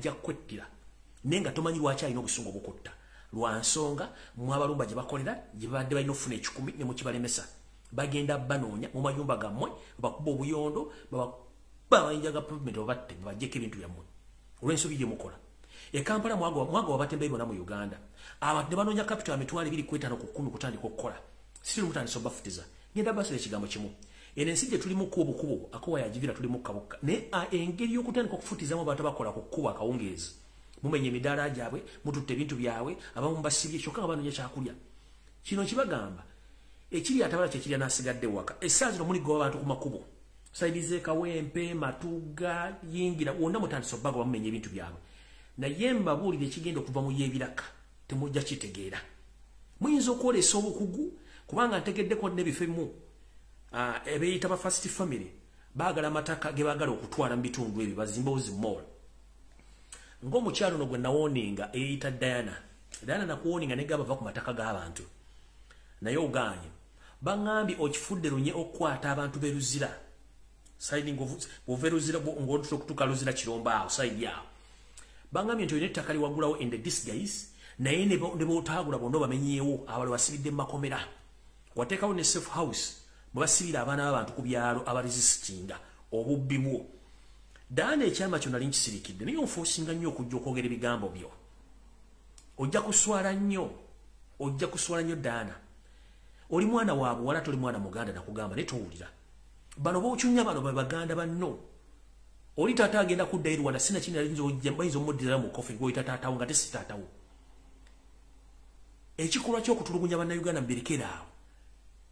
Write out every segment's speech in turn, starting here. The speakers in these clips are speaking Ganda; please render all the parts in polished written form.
ajja kwettira nenga tomanyi lwaki alina obusungu obukutta lwa nsonga mwabalumba gye bakolera gye babadde balina okufuna 10 ne mukibalemesa bagenda banoonya mu mayumba gammwe bakuba obuyondo babayinjaga pavement obatte bajjeko ebintu byammwe olw'ensobi gye mukola Kampala mwago wabatembeyi bonna mu Uganda abantu ne banoonya capital emitwalo 2.5 ku 10 kutandika okukola siri mutandisa obafutiza ngenda basala ekigambo kimu eno ensi gye tulimu kubukubo akowa yagivira tulimu kabuka ne engeri y'okutandika okufutizamu abantu bakola ku kkuba akawungeezi mumenye emidaala gyabwe mututte ebintu byabwe abamu basibye kyokka nga banoonya kyakulya kino kibagamba ekiri atabala kyekirya n'asigadde waka essaawa zino muligoba abantu ku makubo saidize Kawempe Matuga yingira wonna mutandisa obbaga bamumenye ebintu byabwe naye mbabuulire ekigenda okuva mu y'ebiraka temujja kitegeera muyinza okwolesa obukugu kubanga ntegeddeko n'ebifo ebimu ebeyita ba first family baagala amataka ge baagala okutwala mu bitundu ebyo bazimbawo zimoola ng'omukyalo no gwe nawoninga eyita Diana nakuwoninga negaba va ku mataka g'abantu naye ogaanye baŋŋambye okifudde lunye okukwata abantu beruzira saidi ngoveruzira ng'otuka luzira kiromba awo saidi awo baŋŋambye nti olina ettaka liwagulawo in the disguise naye ne bootagula bonna bamenyeewo abali basibidde mu makomera wateekawo ne safe house bwe basibira abaana b'abantu ku byalo abaresistinga obubbi bwo Daana ekyama kyo nali nkisirikidde naye onfoosinga nnyo okujja okwogera ebigambo byo ojja kuswala nnyo Daana oli mwana wa buwala toli mwana muganda nakugamba naye towulira bano bookyunya bano baganda banno oli taata agenda kudda eri Rwanda sina kindi bayinza omuddira mu kofi gw'oyita taatawo nga tesi taatawo ekikolwa ky'okutulugunya bannayuganda mberekera awo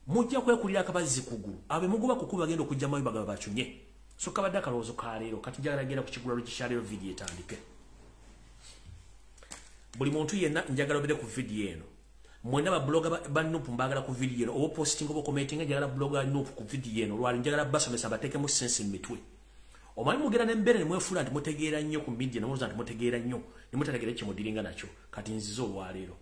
mujja kwekulira akabazzi kugulu abe mugoba kukuba bagenda okujja mu mayumba gaba bakyunye so kabadde akalowoozo ka leero kati njagala genda ku kigulalo kikyaleero vidiyo etandike buli muntu yenna njagala obere ku vidiyo eno mwena babloga banupu mbagala ku vidiyo eno oba posting oba commenting njagala bloga nupu ku vidiyo eno lwali njagala basomesa bateekemu sense mu mitwe omanyi mugera n'embeera ne mwefuula nti mutegeera nnyo ku media nemulowooza nti mutegeera nnyo ne mutategeera kye mudiringa nakyo kati nzize olwaleero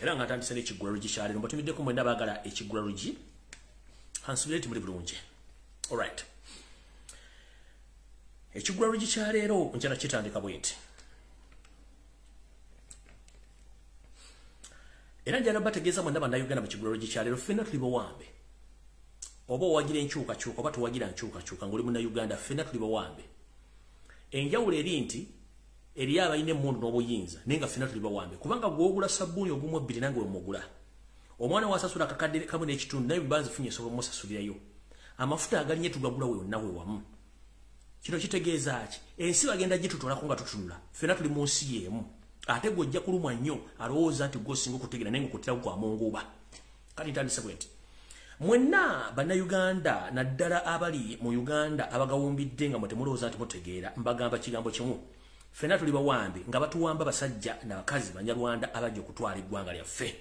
era nga ntandise n'ekiggula lugi kyaleero mbatumiddeko mwenda baagala ekiggula lugi hansubire ti muli bulungi alright ekiggula lugi kyaleero njala kitandika bwenti era njala bategeeza mwenda bannayuganda mu kiggula lugi kyaleero ffenna tuli bawambe oba owagira enkyukakyuka oba towagira nkyukakyuka ng'oli munnayuganda ffenna tuli bawambe enjawulo eri nti eri abalina emmundu n'obuyinza naye nga ffenna tuli bawambe kubanga gw'ogula sabbuuni ogumu ebbiri nange wemugula omwana wasasula akakadde kamu n'ekitundu naye bibanzi funye esobola omusasulirayo amafuta agalinye tugagula wonna we wamu kino kitegeeza ki ensi bagenda gitutulako nga tutunula ffenna tuli mu nsi y'emu ate gw'ojja kulumwa nnyo alowooza nti gw'osinga okutegeera naye ng'okuttiraku kwa munguuba kati ntandise bwenti mwenna bannayuganda naddala abali mu Uganda abagawumbidde nga mwe temulowooza nti mutegeera mbagamba kigambo kimu ffenna tuli bawambe nga batuwamba basajja n'abakazi banyarwanda abajja okutwala eggwanga lyaffe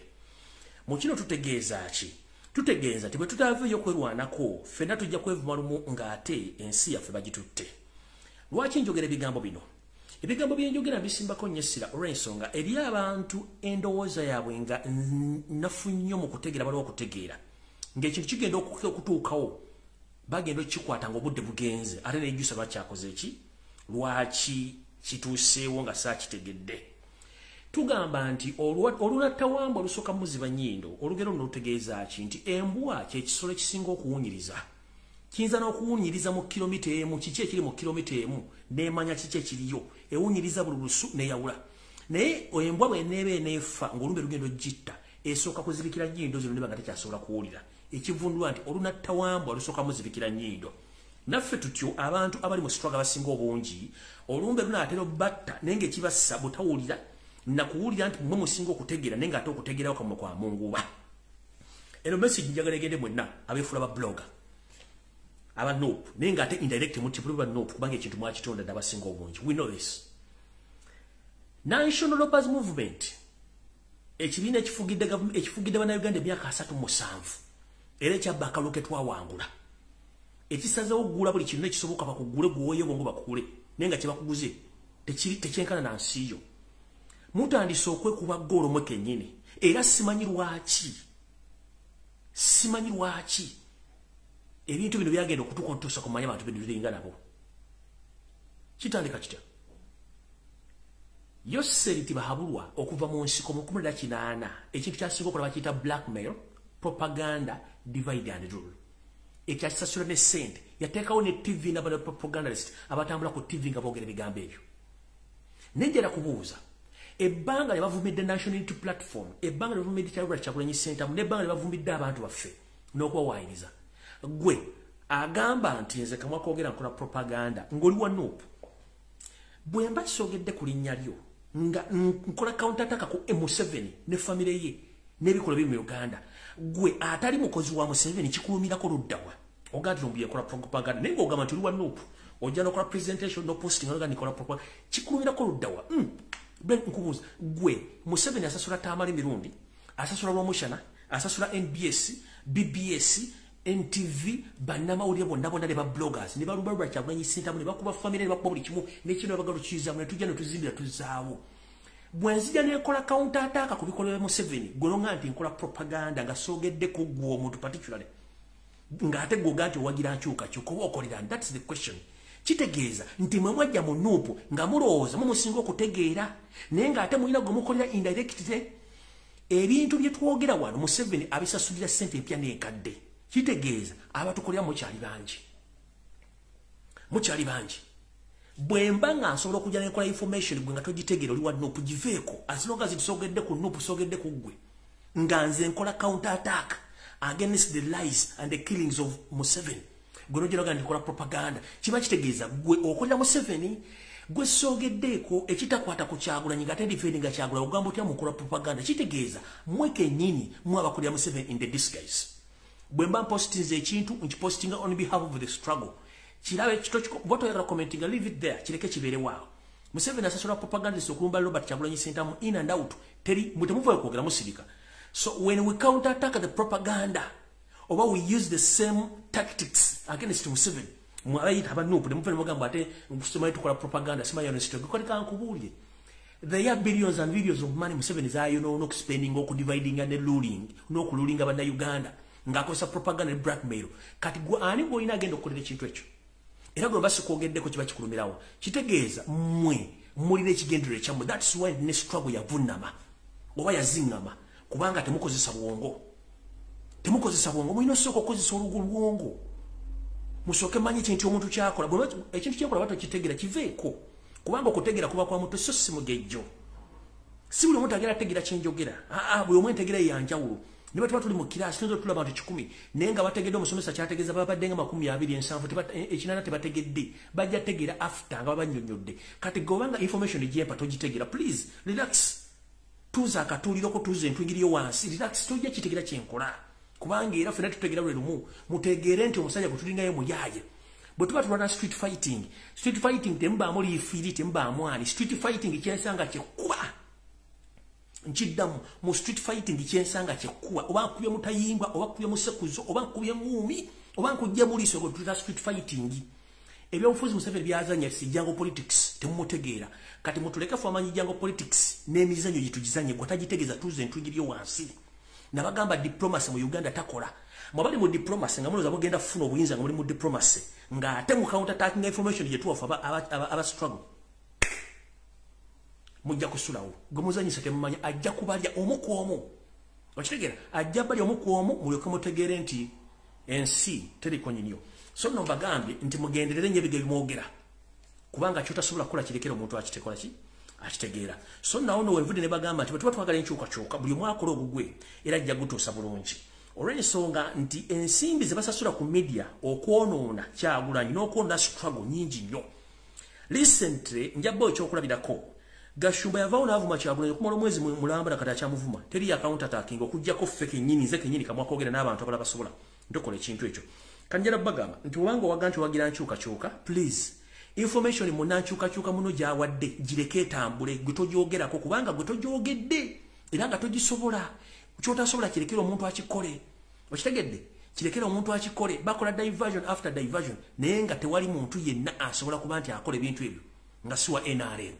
mu kino tutegeeza ki tutegeeza ti bwe tutaaveeyo kwerwanako ffenna tujja kwevuma lumu ng'ate ensi yaffe bagitutte lwaki njogera ebigambo bino ebigambo byenjogera mbisimbako nnyo essira olw'ensonga eri abantu endowooza yaabwe nga nafu nnyo mu kutegeera baliwo okutegeera ng'ekintu kigenda okutuukawo bagenda okukikwata ng'obudde bugenze ate nejjusa lwakyakoze eki lwaki kituuseewo nga saakitegedde tugamba nti olunattawamba olusooka muziba nnyindo olugero luno lutegeeza ki nti embwa kyekisolo ekisinga okuwunyiriza kiyinza n'okuwunyiriza mu kilomita emu kiki ekiri mu kilomita emu n'emanya kiki ekiriyo ewunyiriza buli lusu n'eyawula naye embwa bw'eneeba eneefa ng'olumbe lugendo gitta esooka kuzibikira nnyindo zino ne nga tekyasobola kuwulira ekivundulwa nti olunattawamba olusooka muzibikira nnyindo naffe tutyo abantu abali mu sitwaga basinga obungi olumbe lunaatera obbatta naye ng'ekibassa butawulira nakuwulira nti mwe musinga okutegeera naye ng'ate okutegeerawo kamwe kwa munguuba eno message njagala egende mwenna abeefula ba blogger aba nope naye ng'ate indirect multiple ba nope kubanga ekintu mwakitonda dde abasinga obungi we know this National Lopers Movement ekibiina ekifugidde bannayuganda emyaka 37 era ekyabba akalulu ke twawangula ekisazeewo okugula buli kintu ekisoboka bakugule gwoye bongo bakugule naye nga kyebakuguze tekyenkana na nsi yo mutandise okwekuba ggoolo mwe kennyini era simanyi lwaki ebintu bino byagenda okutukontosa kumanya abantu bino biringa nabo kitandika kitya Yoseriti bahabulwa okuva mu nsiko mu 18 ekintu kyasinga okulaba kiyita blackmail propaganda divide and rule ekyasasula ne sente yateekawo ne TV n'abana propagandist abatambula ku TV nga boogera ebigambo ebyo nejjera kubuuza ebbanga lye bavumidde National Unity Platform ebbanga lye bavumidde Kyagulanyi Center n'ebbanga lye bavumidde abantu baffe n'okubawaayiriza gwe agamba nti nze kamwa koogera nkola propaganda ng'oli wa Nuupu bwe mba kisogedde ku linnya lyo nga nkola counter-attack ku M7 ne famire ye n'ebikola biri mu Uganda gwe atali mukozi wa Museveni kikulumirako luddawa ogati Lumbuye kola propaganda naye ng'ogamba nti oli wa Nuupu ojja n'okola presentation no posting nga nikola propaganda kikulumirako luddawa nkubuuza gwe Museveni asasula Tamale mirundi asasula Lwamushana asasula NBS BBS NTV bannamawulire bonna ne ba bloggers ne balubalwa Kyagulanyi Center ne bakuba family ne bakuba buli kimu n'ekino bagalukiza ne tujja ne tuzimbira tuzaawo bwenzija ne kola counter attack ku bikola bya Museveni golonga nti nkola propaganda nga sogedde ku gwo omuntu particularly nga ate gwo gati wagira nkyuka kyuko okolera that's the question kitegeeza nti mwe mwajja mu Nuupu nga mulowooza mumusinga okutegeera naye nga ate mulina gwe mukolera indirectly ebintu bye twogera wano Museveni abisasulira ssente empya n'enkadde kitegeeza abatukolera mukyali bangi bwe mba nga nsobola okujja n'enkola information gwe nga togitegeera oli wa Nuupu giveeko as long as tusogedde ku Nuupu sogedde ku gwe nga nze nkola counter attack against the lies and the killings of Museveni gwe nojeraga ndikola propaganda kiba kitegeeza gwe okolera Museveni gwe sogeddeeko ekitakwata ku Kyagulanyi nga tendifendinga Kyagulanyi ogamba otya mukola propaganda kitegeeza mweke nyini mwabakolera Museveni in the disguise bwe mba postinze ekintu nkipostinga on behalf of the struggle kirabe kito boto ya commenting leave it there kireke kibere wao Museveni asasula propaganda sokulumba Robert Kyagulanyi Center mu in and out teri mutemuva okogera musirika so when we counter attack the propaganda or we use the same tactics against Museveni mwabayita abanupu demufene mugamba ate kusema tukola propaganda sima yo nsito gukoleka nkubulye there are billions and billions of money Museveni zayo no spending oku dividing and ruling no kululinga bana Uganda ngakosa propaganda and blackmail kati gwa ani go ina agenda okolera ekintu ekyo era gwe basi kwogedde ko kiba kikulumirawo kitegeeza mmwe mulire ekigendere kyammwe that's why ne struggle yavunama oba yazingama kubanga temukozesa bwongo mulina osooka okukozesa olwongo musooke manyi ekintu omuntu kyakola ekintu kyakola bato kitegeera kiveeko kubanga okutegeera kuba kwa muntu so si mugejjo si buli omuntu agera ategeera kyenjogera buli omu entegeera yanjawulo ne batuba tuli mu kiraasi tuyinza otula abantu 100 naye nga bategedde omusomesa kyategeeza babadde nga 27 ekinana tebategedde bajja tegeera after nga babannyonnyodde kati gobanga information egyempa togitegeera please relax tuza akatuliroko tuza entwingiriyo wansi relax tojja kitegeera kyenkola kubanga era fena tutegeera buli lumu mutegeere nti omusajja gwe tulingayo muyaaye bwe tuba tulwana street fighting temubaamu liifiiri temubaamu ani street fighting kyensanga kyekkuba nkiddamu mu street fighting kyensanga kyekkuba oba nkubye mutayimbwa oba nkubye musekuzo oba nkubye nguumi oba nkujja muliiso gwe tuyita street fighting ebyobufuzi Museveni byazanya si jango politics temumutegeera kati mutuleke amanyi jango politics n'emizanyo gitugizanye gwe tagitegeeza tuze entwingiriyo wansi nabagamba diplomacy mu Uganda takola mwabali mu diplomacy nga muloza mugenda kufuna obuyinza nga muli mu diplomacy nga ate mu counter attacking information yetuwafu aba struggle mujja kusulawo gwe muzanyisa temumanya ajja kubalya omukwomu okitegeera ajja balya omukwomu mulyoke mutegeere nti ensi teriko nyinyo so no bagambye nti mugenderere nnyo ebigere mwogera kubanga kyotasobola kukola kirekera omuntu akitekola ki akitegeera so nawo no wenvudde ne bagamba nti bwe twagala enkyukakyuka buli mwakola ogugwe era ajja gutuusa bulungi olw'ensonga nti ensimbi ze basasula ku media okwonoona Kyagulanyi n'okwonoona struggle nyingi nnyo recently njabba ekyokulabirako Gashumba yavaawo n'avuma Kyagulanyi okumala omwezi mulamba nakati akyamuvuma teri ya counter attacking okujjako ffe kennyini nze kennyini kamwakoogera n'abantu abala basobola ntokola ekintu ekyo kanjala bagamba nti obanga owaga nti wagira nkyukakyuka please information munankyukakyuka muno gyawadde gireke etambule gwe togyogerako kubanga gwe togyogedde era nga togisobola kyotasobola kirekera omuntu akikole okitegedde kirekera omuntu akikole bakola diversion after diversion naye nga tewali muntu yenna asobola kuba nti akola ebintu ebyo nga siwa NRM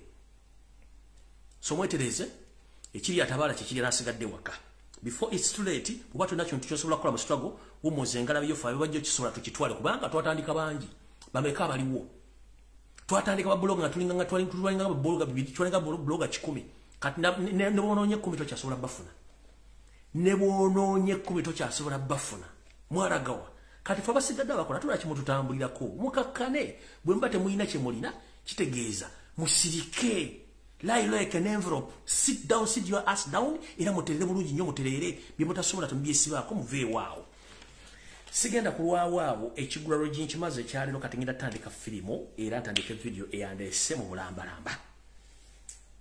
so mwetereze ekiri atabaala kikiri nasigadde waka before it's too late oba tolina kintu kyosobola kukola mu struggle umuzengala byo fa bajjo kisobola tukitwale kubanga twatandika bangi bameka baliwo twatandika ba blog nga tulinga nga twalinga ba blog bibiri twalinga blog 10 kati ne bononye 10 to kyasobola bafuna ne bononye 10 to kyasobola bafuna mwaragawa kati fa basigadde bakola tula kimu tutambulirako mukakkane bwe mbate muina kye mulina kitegeeza musirike lie like an envelope sit your ass down ina muterere bulungi nnyo muterere bye mutasobola tumbiyesibako muve waawo sigenda kulwawaabo ekigulalo ginkimaze kyalero kati ngenda tandika filimu era ntandika video eyandese mu bulambalamba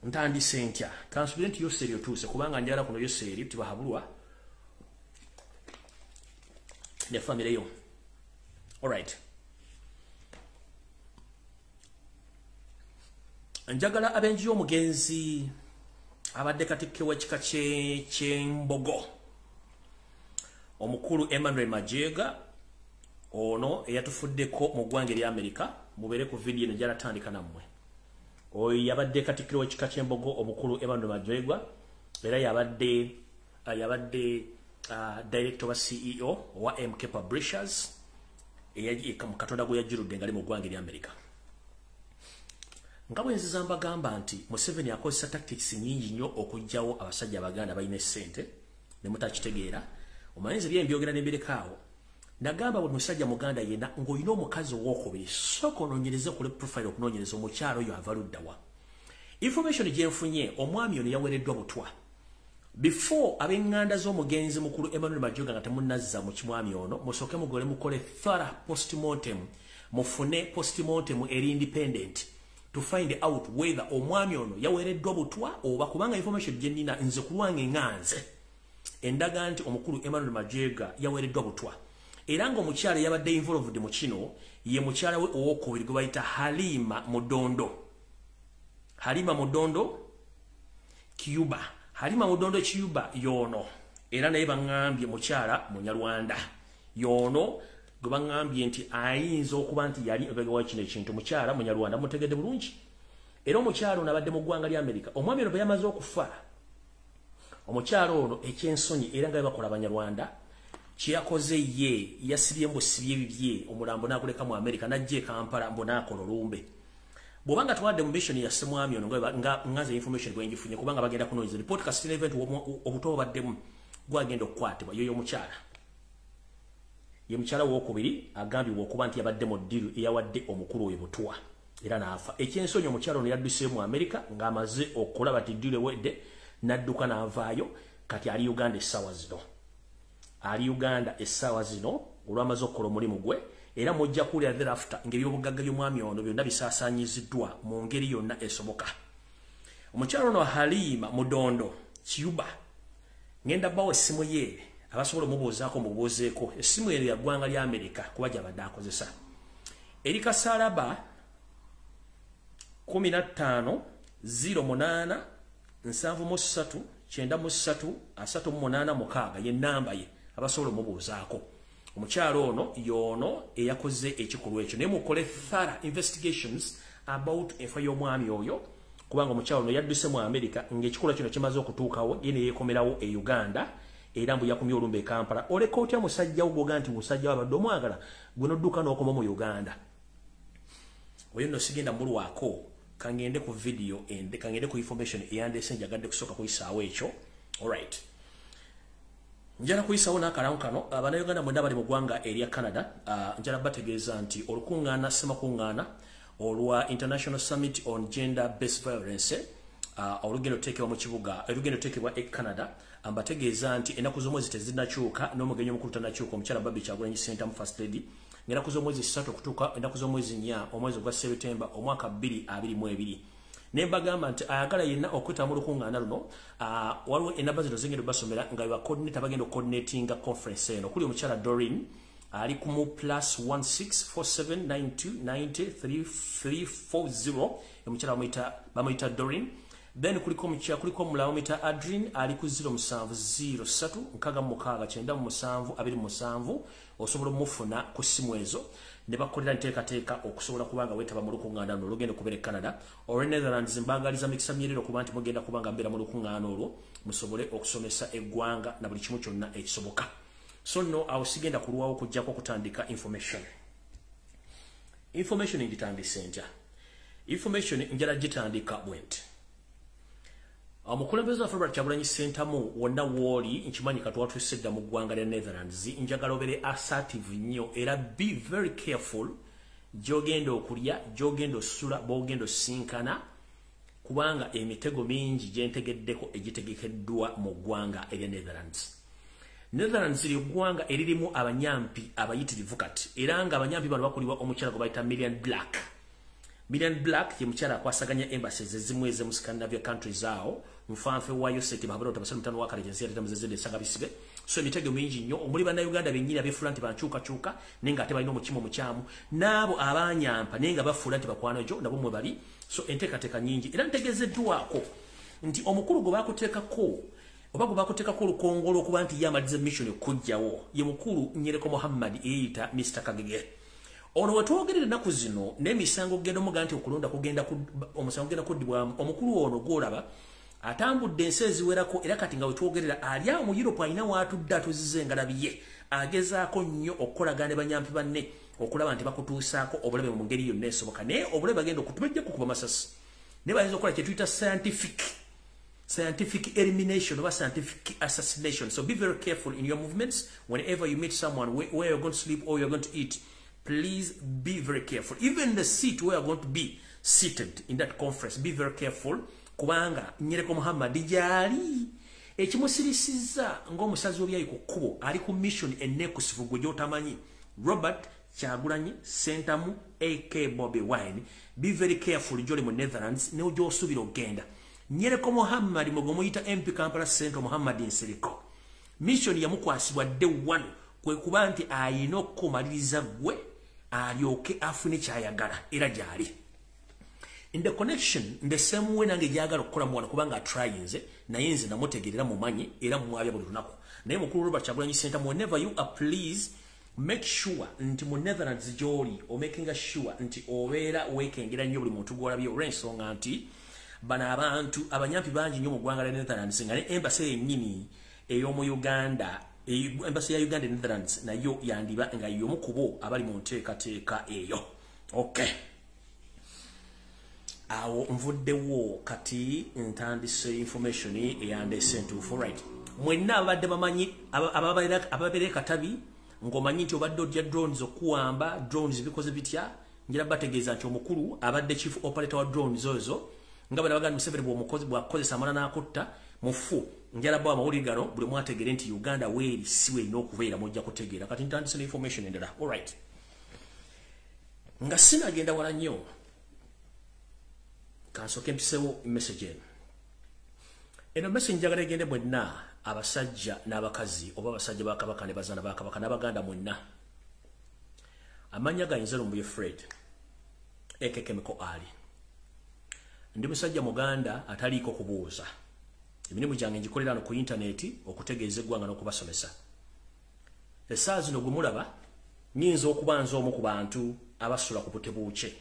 ntandise ntya kansubire nti yoseri otuuse kubanga njala kuno yoseri tibahabulwa ne family yo alright njagala abenji omugenzi abadde katikke wekika ky'embogo omukulu Emmanuel Majega ono eyatufuddeko mu ggwanga lya America mubere ku video eno jala tandika nammwe oyo yabadde katikkiro wekika ky'embogo omukulu Emmanuel Majega era yabadde director wa CEO wa MK Publishers Katonda gwe yajjirudde ngali mu ggwanga lya America. Nga bwenziza mbagamba nti Museveni akozesa tactics nyingi nnyo okujjawo abasajja abaganda balina essente ne mutakitegeera omanyize byembyogera n'embirekawo nagamba buli musajja muganda yenna ng'olina omukazi ow'okubiri sooka onoonyereze kule profile okunoonyereza omukyalo oyo ava luddawa information gyenfunye omwami ono yaweereddwa butwa before ab'enganda z'omugenzi mukulu Emmanuel Majega nga temunnazza mu kimwami ono musooke mugole mukole thorough postmortem mufune postmortem eri independent to find out whether omwami ono yaweereddwa butwa oba kubanga information gyenina nze kulwange nganze endaga nti omukulu Emmanuel Majega yaweereddwa butwa era nga omukyala yabadde involved mu kino ye mukyala we ow'okubiri gwe bayita Halima Mudondo Cuba Halima Mudondo Cuba yono era naye bangambye mukyala Munyarwanda yono gwe bangambye nti ayinza okuba nti yali ebegewa kino ekintu mukyala Munyarwanda mutegedde bulungi era omukyala ono abadde mu ggwanga lya America omwami ono bwe yamaze okufa omukyala ono ekyensonyi era nga bakola Abanyarwanda kyakoze ye yasibye mbusibye bibye omulambo nakuleka mu America najje Kampala mbonakola olumbe bwobanga twadde mu mission ya semwami ono nga ngaze information gwenjifunye kubanga bagenda kunoonyeza report ka state event obuto baddemu gwagenda okukwatibwa yoyo mukyala ye mukyala w'okubiri agambibwa okuba nti yabadde mu ddiru eyawadde omukulu we butwa era naafa ekyensonyi omukyala ono yadduse mu America ng'amaze okulaba ti ddiru ewedde nadduka n'avaayo kati ali Uganda essaawa zino olwamaze okukola omulimu gwe era mujja kulya thereafter ng'ebyobugagga by'omwami ono byonna bisaasaanyiziddwa mu ngeri yonna esoboka omukyala ono Halima Mudondo Cuba ngenda bawo essimu ye abasobola omubuuzaako mubuuzeeko essimu eyo ya ggwanga lya America kuba gyabadde akozesa eri kasalaba 15 08 73 93 38 mukaaga ye namba ye abasobola omubuuzaako omukyalo ono yono eyakoze ekikolwa ekyo naye mukole thorough investigations about enfa y'omwami oyo kubanga omukyalo ono yadduse mu America ng'ekikolwa kino kimaze okutuukawo ye ne yeekomerawo e Uganda era mbu yakumya olumbe e Kampala oleka otya musajjawo gwoga nti musajja wabadde omwagala gwe nodduka n'okoma mu Uganda oyo nno sigenda mulwako kangende ku video ende kangende ku information eyandese njagadde kusooka kuyisaawo ekyo alright njala kuyisaawo n'akalamu kano Abannayuganda mwenda bali mu ggwanga erya Canada njala bategeeza nti olukuŋŋaana ssemakuŋŋaana olwa International Summit on Gender Based Violence olugendo teekebwa mu kibuga olugendo teekebwa e Canada ambategeeza nti ennaku z'omwezi tezinnakyuka n'omugenyi omukulu tannakyuka omukyala Bobi Kyagulanyi Ssentamu mu First Lady ng'ennaku z'omwezi 3 okutuuka ennaku z'omwezi 4 omwezi gwa Septemba omwaka 2022 ne mbagamba nti ayagala yenna okweta mu lukuŋŋaana luno waliwo enamba zino zingenda basomera nga bwe bacoordinate bagenda okucoordinatinga conference eno kuli omukyala Doreen ali ku mu +16479290340 omukyala bamuyita Doreen then kuliko omulala bamuyita Adrien ali ku 0703 osobola omufuna ku ssimu ezo ne bakolera nteekateeka okusobola kubanga weetaba mu lukuŋŋaana luno olugenda okubeera e Canada or Netherlands mbagaliza mikisa myerero kuba nti mugenda kubanga mbeera mu lukuŋŋaana olwo musobole okusomesa eggwanga na buli kimu kyonna ekisoboka So no awusigenda kulwawo kujjako kutandika information inditandise ntya information njala gitandika bwenti omukulembeze waffe Robert Kyagulanyi Ssentamu wonna wooli nkimanyi kati watwisedda mu ggwanga lya Netherlands njagala obere assertive nnyo era be very careful gy'ogenda okulya gy'ogenda osula b'ogenda osinkana kubanga emitego mingi gyentegeddeko egitegekeddwa mu ggwanga erya Netherlands lyo ggwanga eririmu abanyampi abayitirivu kati era nga abanyampi bano bakulibwa omukyala gwe bayita Million Black ye mukyala akwasaganya embassies ezimu ez'emu Scandinavia countries awo nfanfe wayo sete bahabula otabasala mutano wakale jensi ya tamuzezede sanga bisibe so emitego mingi nnyo omuli bannayuganda bennyini abeefula nti bankyukakyuka naye nga ate balina omukimu omukyamu n'abo abanyampa naye nga bafuula nti bakwanojo nabo mwe bali so enteekateeka nyingi era ntegezeddwako nti omukulu gwe baakuteekako oba gwe baakuteekako olukongolo okuba nti ye amaliza mission okujjawo ye mukulu Nyereko Muhammad eyita Mr. Kagege ono wetwogerera ennaku zino n'emisango genda omuga nti okulonda kugenda omusango genda kuddibwamu omukulu ono gwolaba atambudde ensi eziwerako era kati nga wetwogerera ali awo mu Europe alina waatudde atuzize engalabiye agezaako nnyo okukolagana ne banyampi banne okulaba nti bakutuusaako obulabe mu ngeri yonna esoboka naye obulabe bagenda okutubajja kukuba masasi ne bayinza okukola kye tuyita scientific elimination or scientific assassination. So be very careful in your movements whenever you meet someone where you're going to sleep or you're going to eat. Please be very careful. Even the seat where you're going to be seated in that conference, be very careful. Kubanga Nyereko Muhammad jali ekimusirisiza ng'omusazi obyayi ku kkubo ali ku mission ennekusifu gwe gy'otamanyi Robert Kyagulanyi Ssentamu AK Bobi Wine. Be very careful gy'oli mu Netherlands ne gy'osuubira okgenda. Nyereko Muhammad mwe muyita MP Kampala Central Muhammad Nsereko mission yamukwasibwa dde wano kwe kuba nti ayina okumaliriza gwe alyoke afune kyayagala era gyali. In the connection, the same way nange jagala okukola mwana kubanga tryinze naye nze namutegerera mumanyi era mwabya buli lunaku naye mukulu Robert Kyagulanyi Ssentamu whenever you are please make sure nti mu Netherlands gy'oli o making sure nti obeera weekengera nnyo buli muntu gw'olabye olw'ensonga nti bana abantu abanyampi bangi nnyo mu ggwanga lya Netherlands nga ne embassy yennyini ey'omu Uganda embassy ya Uganda Netherlands nayo yandiba nga y'omu ku bo abali mu nteekateeka eyo. Okay. Awo nvuddewo kati ntandise information eyandese ntuufu right. Mwenna abadde bamanyi ababeera katabi ng'omanyi nti obadde ojja drones okuwamba drones bikoze bitya njira bategeeza nti omukulu abadde chief operator wa drones ozo nga bano baganda Museveni bw'akozesa amala n'akutta mufu njala bwa amawulire gano buli mwategere nti Uganda weeri siwe n'okubeera mujja kutegeera kati ntandise information endala. All right. Nga sinagenda wala nnyo kansoke mpisewo message eno. Eno message njagala egende mwenna abasajja n'abakazi oba abasajja ba Kabaka ne bazaana ba Kabaka n'abaganda mwenna. Amanya gayinza Lumbuye ekekemeko ali. Ndi musajja Muganda ataliiko kubuuza. Emirimu gyange ngikolera no ku internet okutegeeza eggwanga n'okubasomesa. Essaawa zino gwe mulaba nnyinza okuba nze omu ku bantu abasula ku butebuuke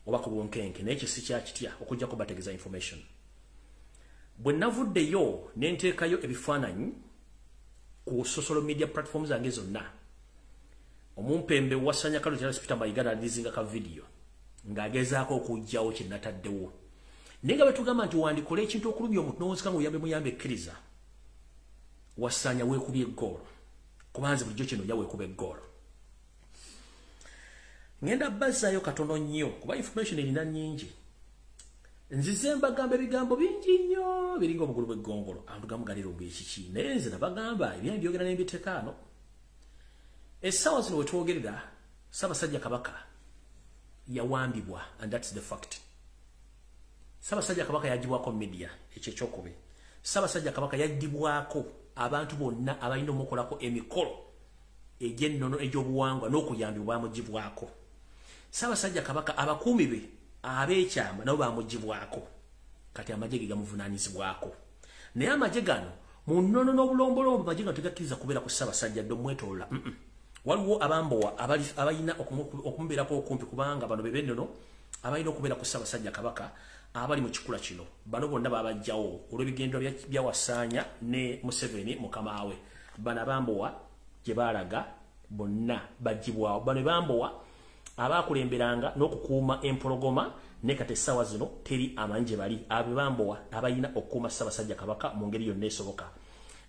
oba ku bunkenke naye kisi kyakitya okujjako bategeeza information. Bwe navuddeyo ne nteekayo ebifaananyi ku social media platforms zange zonna omumpembe wasanya Kalo Charles Peter Mayiga alizinga ka video ng'agezaako okujjawo kye nataddewo. Naye nga betugamba nti wandikola ekintu okulumya omuntu n'owonsika ng'oyambe ekkiriza wasanya weekubye eggoolo kubanze bulijjo kino ojja weekuba eggoolo. Ngenda bazzaayo katono nnyo kuba information erina nnyingi. Nzize mbagamba ebigambo bingi nnyo biringa obugulu bw'eggongolo abantu gamugalira obwe ekiki naye nze nabagamba ebyange byogera n'embiteekaano. Essaawa zino wetwogerera Ssaabasajja Kabaka yawambibwa and that's the fact. Ssaabasajja Kabaka yagibwako media ekyo ekyokubi. Ssaabasajja Kabaka yaggibwako abantu bonna abalina omukolako emikolo egy'ennono egy'obuwangwa n'okuyambibwa bamugibwako. Ssaabasajja Kabaka abakuumi be ab'ekyama nabo bamugibwako kati amagye ge gamuvunaanyizibwako. Naye amagye gano mu nnono n'obulombolombo amagye gano tegakkiriza kubeera ku Ssaabasajja dde omwetolola. Waliwo abambowa abalina okumubeerako okumpi kubanga bano bebennono abalina okubeera ku Ssaabasajja Kabaka abali mu kikula kino bano bonna babajjawo olw'ebigendo bya Wasaanya ne Museveni mukama we. Bano abambowa gye baalaga bonna bagibwawo bano bambowa abakulemberanga n'okukuuma empologoma ne kati essaawa zino teri amanyi gye bali abo bambowa abalina okukuuma Ssaabasajja Kabaka mu ngeri yonna esoboka.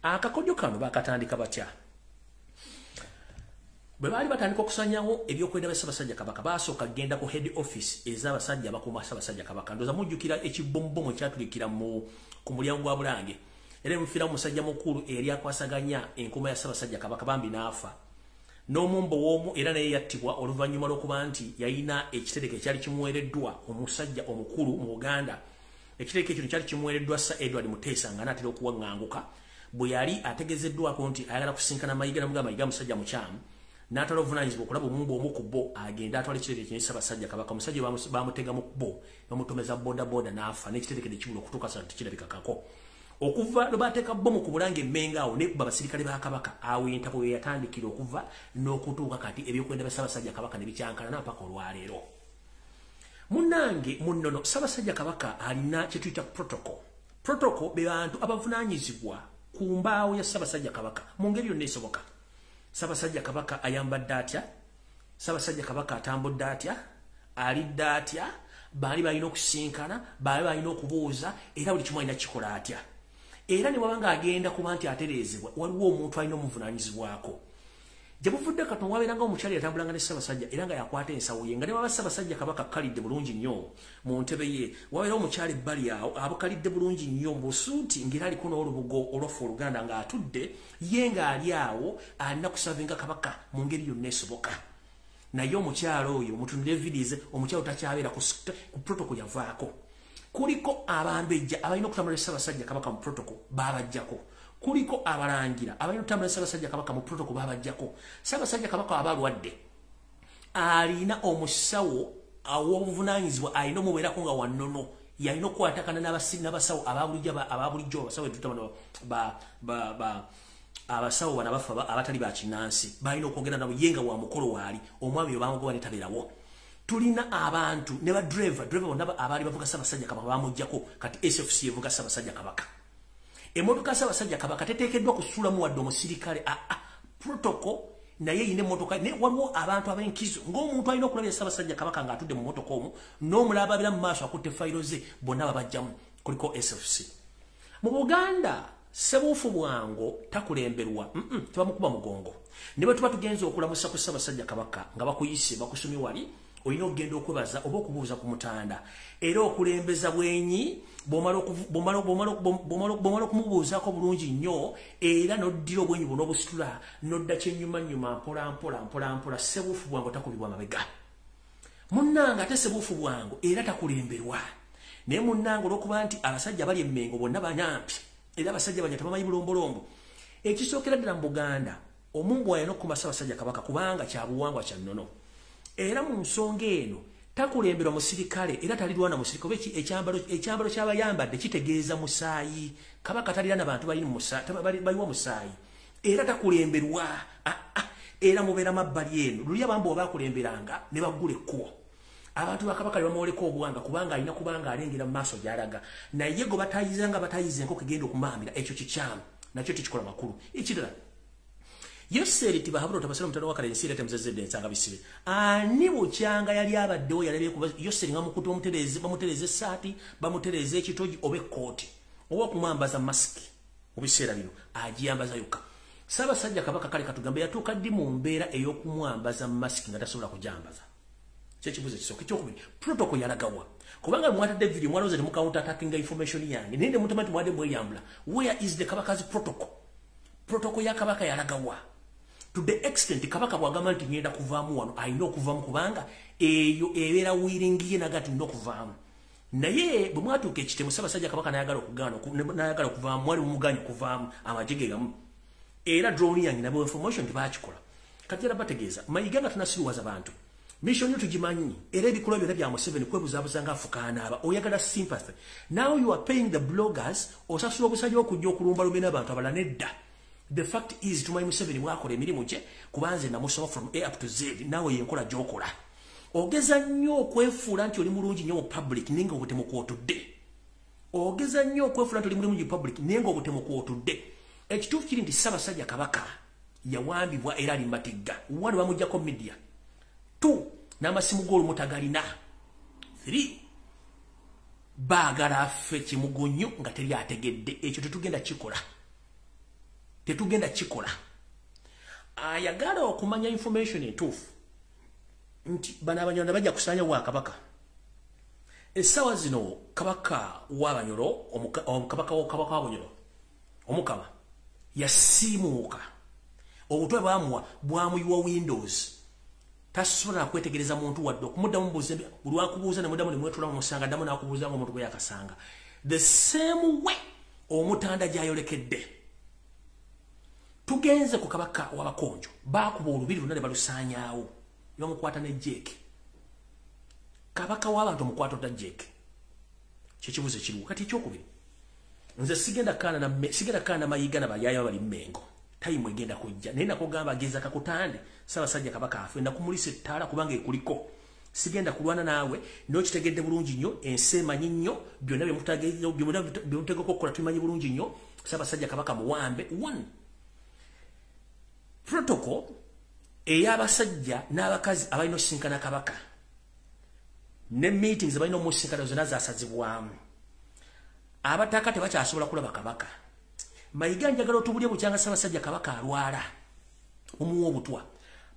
Akakodyo kano bakatandika batya? Bwe baali batandika okusanyawo ebyokwenda Ssaabasajja Kabaka basooka genda ku head office ez'abasajja abakuuma Ssaabasajja Kabaka. Ndowooza mujjukira ekibombomu ekyatulikira ku mulyango gwa Bulange era mufiiramu musajja mukulu eri akwasaganya enkuuma ya Ssaabasajja Kabaka bambi n'afa. N'omumbo w'omu era naye yattibwa oluvannyuma lw'okuba nti yalina ekitereke ekyali kimuweereddwa omusajja omukulu mu Uganda. Ekitereke ekyo kyali kimuweereddwa Sir Edward Muteesa nga n'atera okuwaŋŋanguka. Bwe yali ategezeddwako nti ayagala kusinkana Mayiga namugamba Mayiga musajja mukyamu n'atwala obuvunaanyizibwa okulaba omumbo omu ku bo agenda atwala ekitereke kye Ssaabasajja Kabaka. Omusajja bamutega mu bo bamutomeza boda n'afa n'ekitereke ne kibula okutuuka sa tekirabikakako. Okuva lwe bateeka bomu ku Bulange emmenga awo ne basirikale ba Kabaka awo entabo ye yatandikira okuva n'okutuuka kati ebyokwenda Ssaabasajja Kabaka ne bikyankana mpaka olwaleero. Munnange munnono Ssaabasajja Kabaka alina kye tuyita protocol. Protocol be bantu abavunaanyizibwa ku mbaawo ya Ssaabasajja Kabaka mu ngeri yonna esoboka. Ssaabasajja Kabaka ayambadde atya? Ssaabasajja Kabaka atambudde atya? Alidde atya? Baali balina okusinkana, baali balina okubuuza era buli kimu alina kikola atya? Era ne wabanga agenda kuba nti atereezebwa waliwo omuntu alina omuvunaanyizibwako. Gye buvudde kati wabeeranga omukyala yatambulanga ne Ssaabasajja era nga yakwata ensawo ye nga ne waba Ssaabasajja Kabaka kalidde bulungi nnyo mu ntebe ye wabeera omukyala ebbali awo abukalidde bulungi nnyo mu busuuti ng'era aliko n'olubugo olwaffe Oluganda ng'atudde ye ng'ali awo alina kusavinga Kabaka mu ngeri yonna esoboka. Naye omukyala oyo mutunire vidize omukyala takyabeera ku protocol yavaako. Kuliko abambejja abalina okutambula Ssaabasajja Kabaka mu protocol babajjako. Kuliko abalangira abalina okutambula Ssaabasajja Kabaka mu protocol babajjako. Ssaabasajja Kabaka abalwadde alina omusawo aw'obuvunaanyizibwa alina omubeerako nga wannono yalina okukwatagana n'abasawo ababulijjo abasawo etutamana abasawo bano abafa abatali bakinnansi balina okwogera nabo ye nga wa mukolo waali omwami oyo bamugoba ne tabeerawo. Tulina abantu ne driver bonna abaali bavuga Ssaabasajja Kabaka bamuggyako kati SFC evuga Ssaabasajja Kabaka. Emmotoka Ssaabasajja Kabaka teteekeddwa kusuulamu wadde omusirikale protocol naye yine emmotoka ne waliwo abantu ab'enkizo ng'omuntu alina okulabira Ssaabasajja Kabaka ng'atudde mu mmotoka omwo n'omulaba abeera mu maaso akutte fayiro ze bonna babajjamu kuliko SFC. Mu Buganda Ssebuufu Bwango takulemberwa tebamukuba mugongo. Ne bwe tuba tugenza okulamusa ku Ssaabasajja Kabaka nga bakuyise bakusomye wali olina okugenda okwebaza oba okubuuza ku mutanda era okulembeza bwenyi bw'omala okumubuuzaako bulungi nnyo era n'oddira obwenyi buno obusitula n'odda kyennyumanyuma mpola Ssebuufu Bwango takubibwa mabega. Munnange ate Ssebuufu Bwango era takulemberwa naye munnange olw'okuba nti abasajja bali emmengo bonna banyampi era abasajja banya tebamanyi bulombolombo. Ekisookera ddala mu Buganda omumbu alina okukuuma Ssaabasajja Kabaka kubanga kya buwangwa kya nnono. Era mu nsonga eno takulemberwa musirikale era talirwana musirikale ekyambalo ky'abayambadde kitegeeza musaayi. Kabaka talirana bantu baliwa musaayi era takulemberwa era mubeera mabbali eno luli abambu obaakulemberanga ne baggula ekkubo. Abantu ba Kabaka bamwoleko obuwanga kubanga alina kubanga alengera mu maaso gy'alaga naye go batayizanga enkoko egenda okumamira ekyo kikyamu nakyo tikikola makulu. Ekirala Yoseri tibahabula tabasira mutano wa Kalensiire temuzezedde ensanga bisibe. Ani bukyanga yali abaddewo yalabye kuba Yoseri nga mukutu bamutereze essaati bamutereze ekitogi oba ekkooti oba okumwambaza masiki mu biseera bino agiyambaza yokka. Ssaabasajja Kabaka kale katugambe yatuuka ddi mu mbeera ey'okumwambaza masiki nga tasobola kujambaza. Kyekibuuzo ekisooka. Ekyokubiri protocol yalagawa kubanga mwatadde video mwalowooza temucounter attacking information yange naye ne mutemanti mwadde mweyambula. Where is the Kabaka's protocol? Protocol ya Kabaka yalagawa. To the extent Kabaka bwagamba nti ngenda kuvaamu wano alina okuvaamu kubanga eyo ebeera wiringiye nagati ndo okuvaamu. Naye bwe mwatuuka ekitemu Ssaabasajja Kabaka n'ayagala okuvaamu mwali mumuganye kuvaamu amagye gamu era drone yange nabo information tebakikola. Kati era bategeeza Mayiga nga tunasiruwaza bantu mission yo tugimanyi era ebikolwa byonna bya Museveni kwebuzaabuza nga afukaana aba oyagala sympathy. Now you are paying the bloggers osasula obusajja okujja okulumba lumena abantu abala nedda. The fact is tumanyi Museveni mwakola emirimu gye kubanze namusoma from A up to Z nawe yenkola gyokola. Ogeza nnyo okwefuula nti oli mulungi nnyo mu public naye nga obutemu kwotudde. Ogeza nnyo okwefuula nti oli mulungi mu public naye nga obutemu kwotudde. Ekituufu kiri nti Ssaabasajja Kabaka yawambibwa era ali matigga. 1 bamujjako media. 2 n'amasimu g'olumutagalina. 3 baagala affe kimugonyo nga teri ategedde. Ekyo tetugenda kikola. Tetugenda kikola. Ayagala okumanya information entuufu nti bano Abanyoro bajja kusaanya wa kabaka. Essaawa zino kabaka w'Abanyoro, kabaka w'Abanyoro, Omukama yasiimuuka. Obutwe bwamuyiwa Windows. Tasobola kwetegereza muntu wadde okumuddamu mbuuze buli wakubuuza ne muddamu ne mwetula mu musanga ddamu n'akubuuza nga omuntu gwe yakasanga. The same way Omutanda gy'ayolekedde. Tugenze ku kabaka w'Abakonjo baakuba olubiri lwonna ne balusaanyaawo ne bamukwata ne Jake. Kabaka w'abantu omukwata odda Jake. Kyekibuuzo kiriwo. Kati ekyokubiri, nze sigenda kaana mayiga na bayaayo bali Mmengo. Time egenda kujja. Naye nakugamba geza kakutande. Ssaabasajja kabaka afe nakumulisa ettaala kubanga ekuliko. Sigenda kulwana naawe n'okitegedde bulungi nnyo, ensi emanyi nnyo, byonna byemutegeka okukola tumanyi bulungi nnyo. Ssaabasajja kabaka muwambe. 1 protocol ey'abasajja n'abakazi abalina osisinkana kabaka ne meetings abalina omusinkana zonna zaasazibwamu. Abataka tebakyasobola kulaba kabaka. Mayiga njagala otubulye bukyanga Ssaabasajja kabaka alwala omuwa obutwa.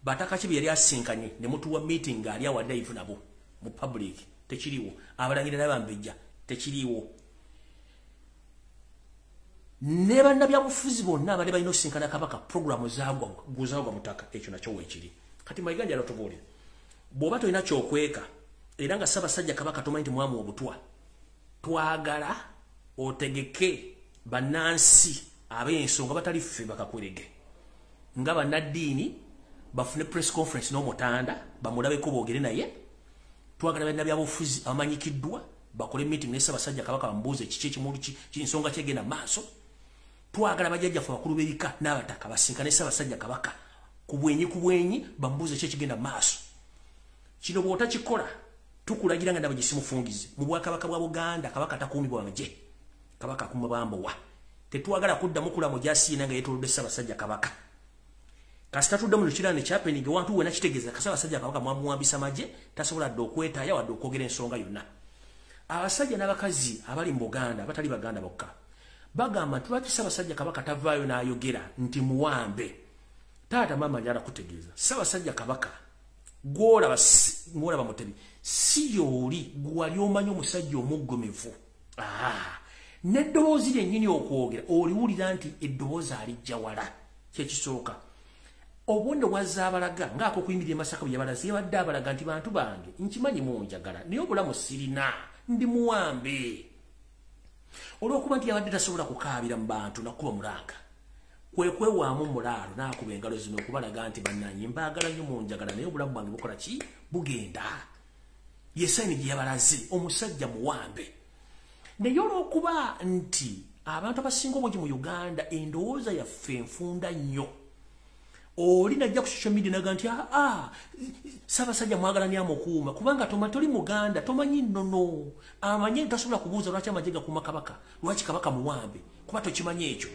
Bataka ki bye yali asinkanye ne mutuwa meeting ali awa live nabo mu public tekiriwo. Abalangira n'abambejja tekiriwo. Ne bannabyabufuzi bonna abali balina osinkana kabaka programu zaagwa mutaka. Ekyo nakyo weekiri. Kati Mayiga njagala otubulye bw'oba tolina kyokweka era nga Ssaabasajja kabaka tomanyi nti mwamu obutwa, twagala otegeke bannansi ab'ensonga batali ffe bakakwerege nga bannaddiini bafune press conference n'Omutanda bamulabeko boogere naye. Twagala bannabyabufuzi abamanyikiddwa bakole meeting ne Ssaabasajja kabaka bamubuuze kiki ekimulu kinsonga kyegenda maaso. Twagala bajjajjaffe bakulu b'ebika n'abataka basinkane Ssaabasajja kabaka ku bwenyi bamubuuze kiki ekigenda maaso. Kino bw'otakikola tukulagira nga ndaba gisimufungize mu Bwakabaka bwa Buganda. Kabaka takuumibwa maje, kabaka akuuma bambowa. Tetwagala kuddamu kulamu gyasiina nga yeetolodde Ssaabasajja kabaka. Kasita tuddamu lukirane kyapeninga wantu wena kitegeeza Ssaabasajja kabaka mwamuwambisa maje tasobola dde okwetaaya wadde okwogera ensonga yonna. Abasajja n'abakazi abali mu Buganda abatali Baganda bokka bagamba nti lwaki Ssaabasajja kabaka tavaayo n'ayogera nti muwambe. Taata maama njala kutegeeza Ssaabasajja kabaka gw'olaba Mutebi si y'oli gwali omanyi omusajja omuggomevu. N'eddoboozi lyennyini okwogera oliwulira nti eddoboozi alijja wala. Kyekisooka obundi wazza abalaga ng'ak'okuyimirira e Masaka bwe yabalaze yabadde abalaga nti bantu bange nkimanyi munjagala naye obulamu sirina ndi muwambe. Olw'okuba nti yabadde tasobola kukaabira mu bantu nakuba mulanga kwe kwewaamu mulaalo n'akuba engalo zino okubalaga nti bannanyi mbaagala nnyo munjagala naye obulamu bwange bukola ki bugenda. Ye sayini gye yabalaze omusajja muwambe. Naye olw'okuba nti abantu abasinga obungi mu Uganda endowooza yaffe enfunda nnyo, oli najja ku social media naga nti Ssaabasajja mwagala ni amukuuma kubanga toli Muganda tomanyi nnono amanyi tasobola kubuuza lwaki amagye gakuuma kabaka, lwaki kabaka muwambe kuba tokimanyi ekyo.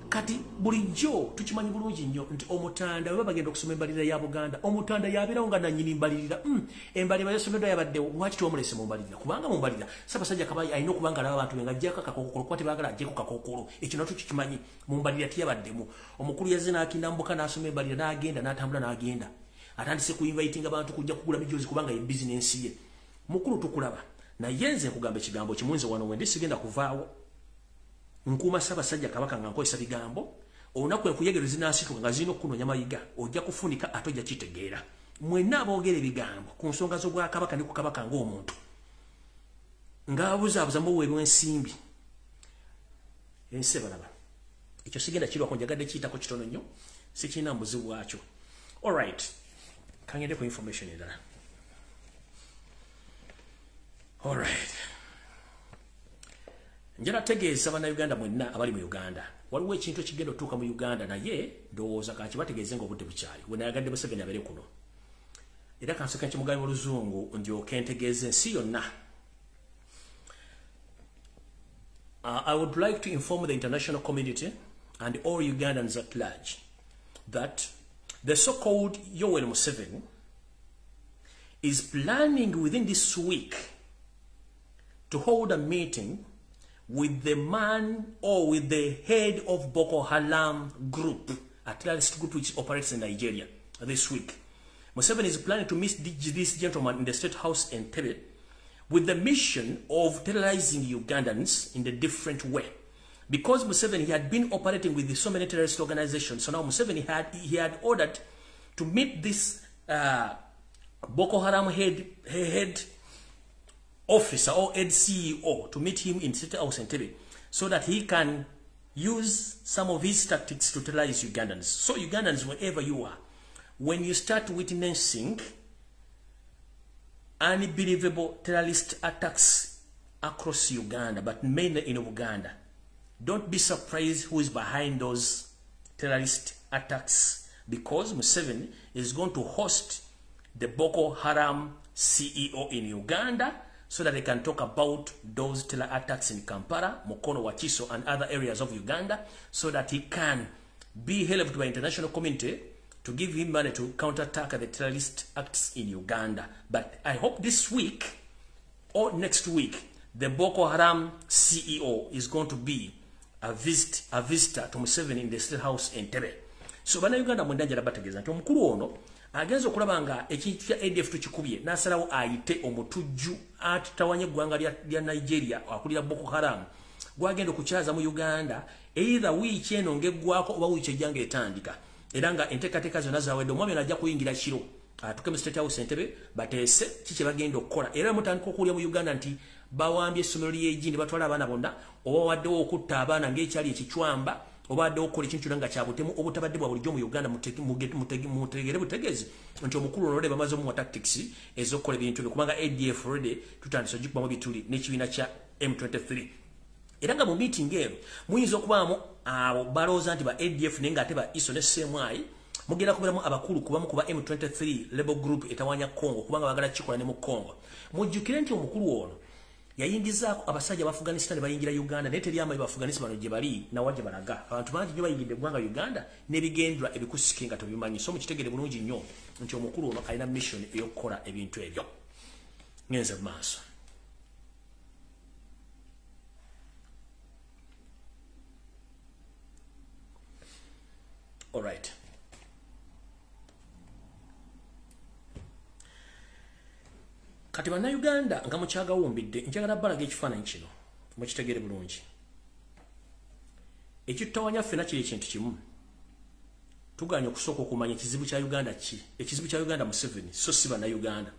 Kati bulijjo tukimanyi bulungi nnyo nti Omutanda bwe bagenda okusoma embalirira ya Buganda, Omutanda yabeerawo nga nannyini mbalirira. Embalirira yasomeddwa yabaddewo, lwaki tiwamulese mu mbalirira? Kubanga mu mbalirira Ssaabasajja kabaka alina okuba nga alaba abantu be ng'aggyako akakookolo kuba tebaagala aggyeko kakookolo. Ekyo nakyo kikimanyi mu mbalirira tiyabaddemu. Omukulu yazze n'akinda mbuka n'asoma embalirira n'agenda n'atambula n'agenda. Atandise ku invitinga abantu kujja kugula bijoozi kubanga ye bizinensi ye. Mukulu tukulaba. Naye nze nkugamba ekigambo kimu nze wano wendi sigenda kuvaawo. Nkuuma Ssaabasajja kabaka nga nkozesa bigambo olunaku enkuyegero zinaasituka nga zirina okukunoonya mayiga ojja kufunika ate ojja kitegeera. Mwenna aboogera ebigambo ku nsonga z'Obwakabaka ne ku kabaka ng'omuntu ng'abuzaabuza muweebwa ensimbi ensi balaba. Ekyo sigenda kirwako njagadde kiyitako kitono nnyo sikirina mbuzi bwakyo. Alright, kangende ku information endala. Alright, njala tegeeza bannayuganda mwenna abali mu Uganda waliwo ekintu ekigenda otuuka mu Uganda naye ndowooza kankibategeeze ng'obudde bukyali we nayagadde Museveni abeere kuno era kansooka nkimugabi mu Luzungu ndyoke ntegeeze ensi yonna. I would like to inform the international community and all Ugandans at large that the so-called Yoweri Museveni is planning within this week to hold a meeting with the man or with the head of Boko Haram group, a terrorist group which operates in Nigeria this week. Museveni is planning to meet this gentleman in the State House in Entebbe with the mission of terrorizing Ugandans in a different way. Because Museveni had been operating with so many terrorist organizations, so now Museveni had ordered to meet this Boko Haram head officer or head CEO to meet him in State House in Entebbe so that he can use some of his tactics to terrorize Ugandans. So Ugandans, wherever you are, when you start witnessing unbelievable terrorist attacks across Uganda, but mainly in Uganda, don't be surprised who is behind those terrorist attacks, because Museveni is going to host the Boko Haram CEO in Uganda so that they can talk about those terror attacks in Kampala, Mukono, Wakiso, and other areas of Uganda, so that he can be helped by international community to give him money to counterattack the terrorist acts in Uganda. But I hope this week or next week, the Boko Haram CEO is going to be a visitor to Museveni in the State House in Entebbe. So bana Uganda mwendanjira bategeza nti omukulu ono agenza okulaba nga ekintu kya ADF tukikubye nasalawo ayite omutujju atawanye gwanga lya Nigeria akulira Boko Haram gwagenda okukyaza mu Uganda either wiiki eno ngeggwako oba wiiki ejjanga etandika era nga enteekateeka zonna zaawedde omwami najja kuyingira kiro atuke mu State House Entebbe bateese kiki bagenda okukola era mutandika okuwulira mu Uganda nti bawambye essomero ly'Egindi batwala abaana bonna oba waddewo okutta abaana ng'ekyali ekicwamba oba waddewo okukola ekintu kyonna nga kyabutemu obutabadde bwa bulijjo mu Uganda mutegere butegeezi nti omukulu ono bamaze omuwa tactics ez'okukola ebintu bye kubanga ADF already tutandise ogikubamu bituli n'ekibiina kya M23 era nga mu meeting eno muyinza okubaamu abo balowooza nti ba ADF naye ng'ate ba ISO ne CMI mugenda kubeeramu abakulu kubamu kuba M23 label group etawanya Congo kubanga bagala kikola ne mu Congo. Mujjukire nti omukulu ono yayingizaako abasajja ba Afghanistan bayingira Uganda naye teri amaanyi ba Afghanistan bano gye bali na wajja balaga abantu bangi nnyo bayingidde eggwanga Uganda n'ebigendwa ebikusike nga tobimanyi so mukitegere bulungi nnyo nti omukulu ono alina mission ey'okukola ebintu ebyo. Ngenze mu maaso. All right. Kati bana Uganda nga mukyaga wumbidde njagala balaga ekifaananyi kino mukitegere bulungi. Ekitawanya ffena kiri ekintu kimu. Tuganya okusooka okumanya ekizibu kya Uganda ki. Ekizibu kya Uganda Museveni so si bana Uganda.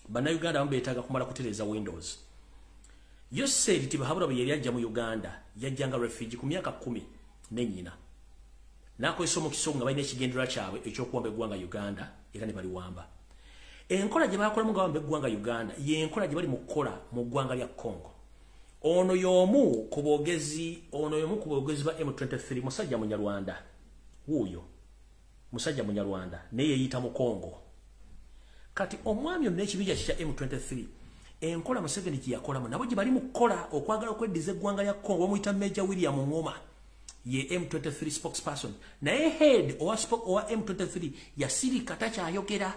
Bana Uganda bambe beetaaga kumala kutereeza Windows. Yoseri Tibahabura bwe yali ajja mu Uganda yajjanga refugee ku myaka 10 ne nnyina. Nakozesa omukisa nga balina ekigendera kyabwe ekyokuwamba eggwanga Uganda era ne baliwamba. Enkola gye bakola mu gawamba eggwanga Uganda y'enkola gye bali mu kukola mu ggwanga lya Congo. Ono y'omu ku boogezi ba M23 musajja Munyarwanda. Wuuyo musajja Munyarwanda naye yeeyita mu Congo. Kati omwami ono n'ekibinja kya M23 enkola Museveni gye yakolamu nabo gye bali mu kukola okwagala okweddiza eggwanga lya Congo bamuyita Major William Ngoma ye M23 spokesperson naye head owa M23 yasirika takyayogera.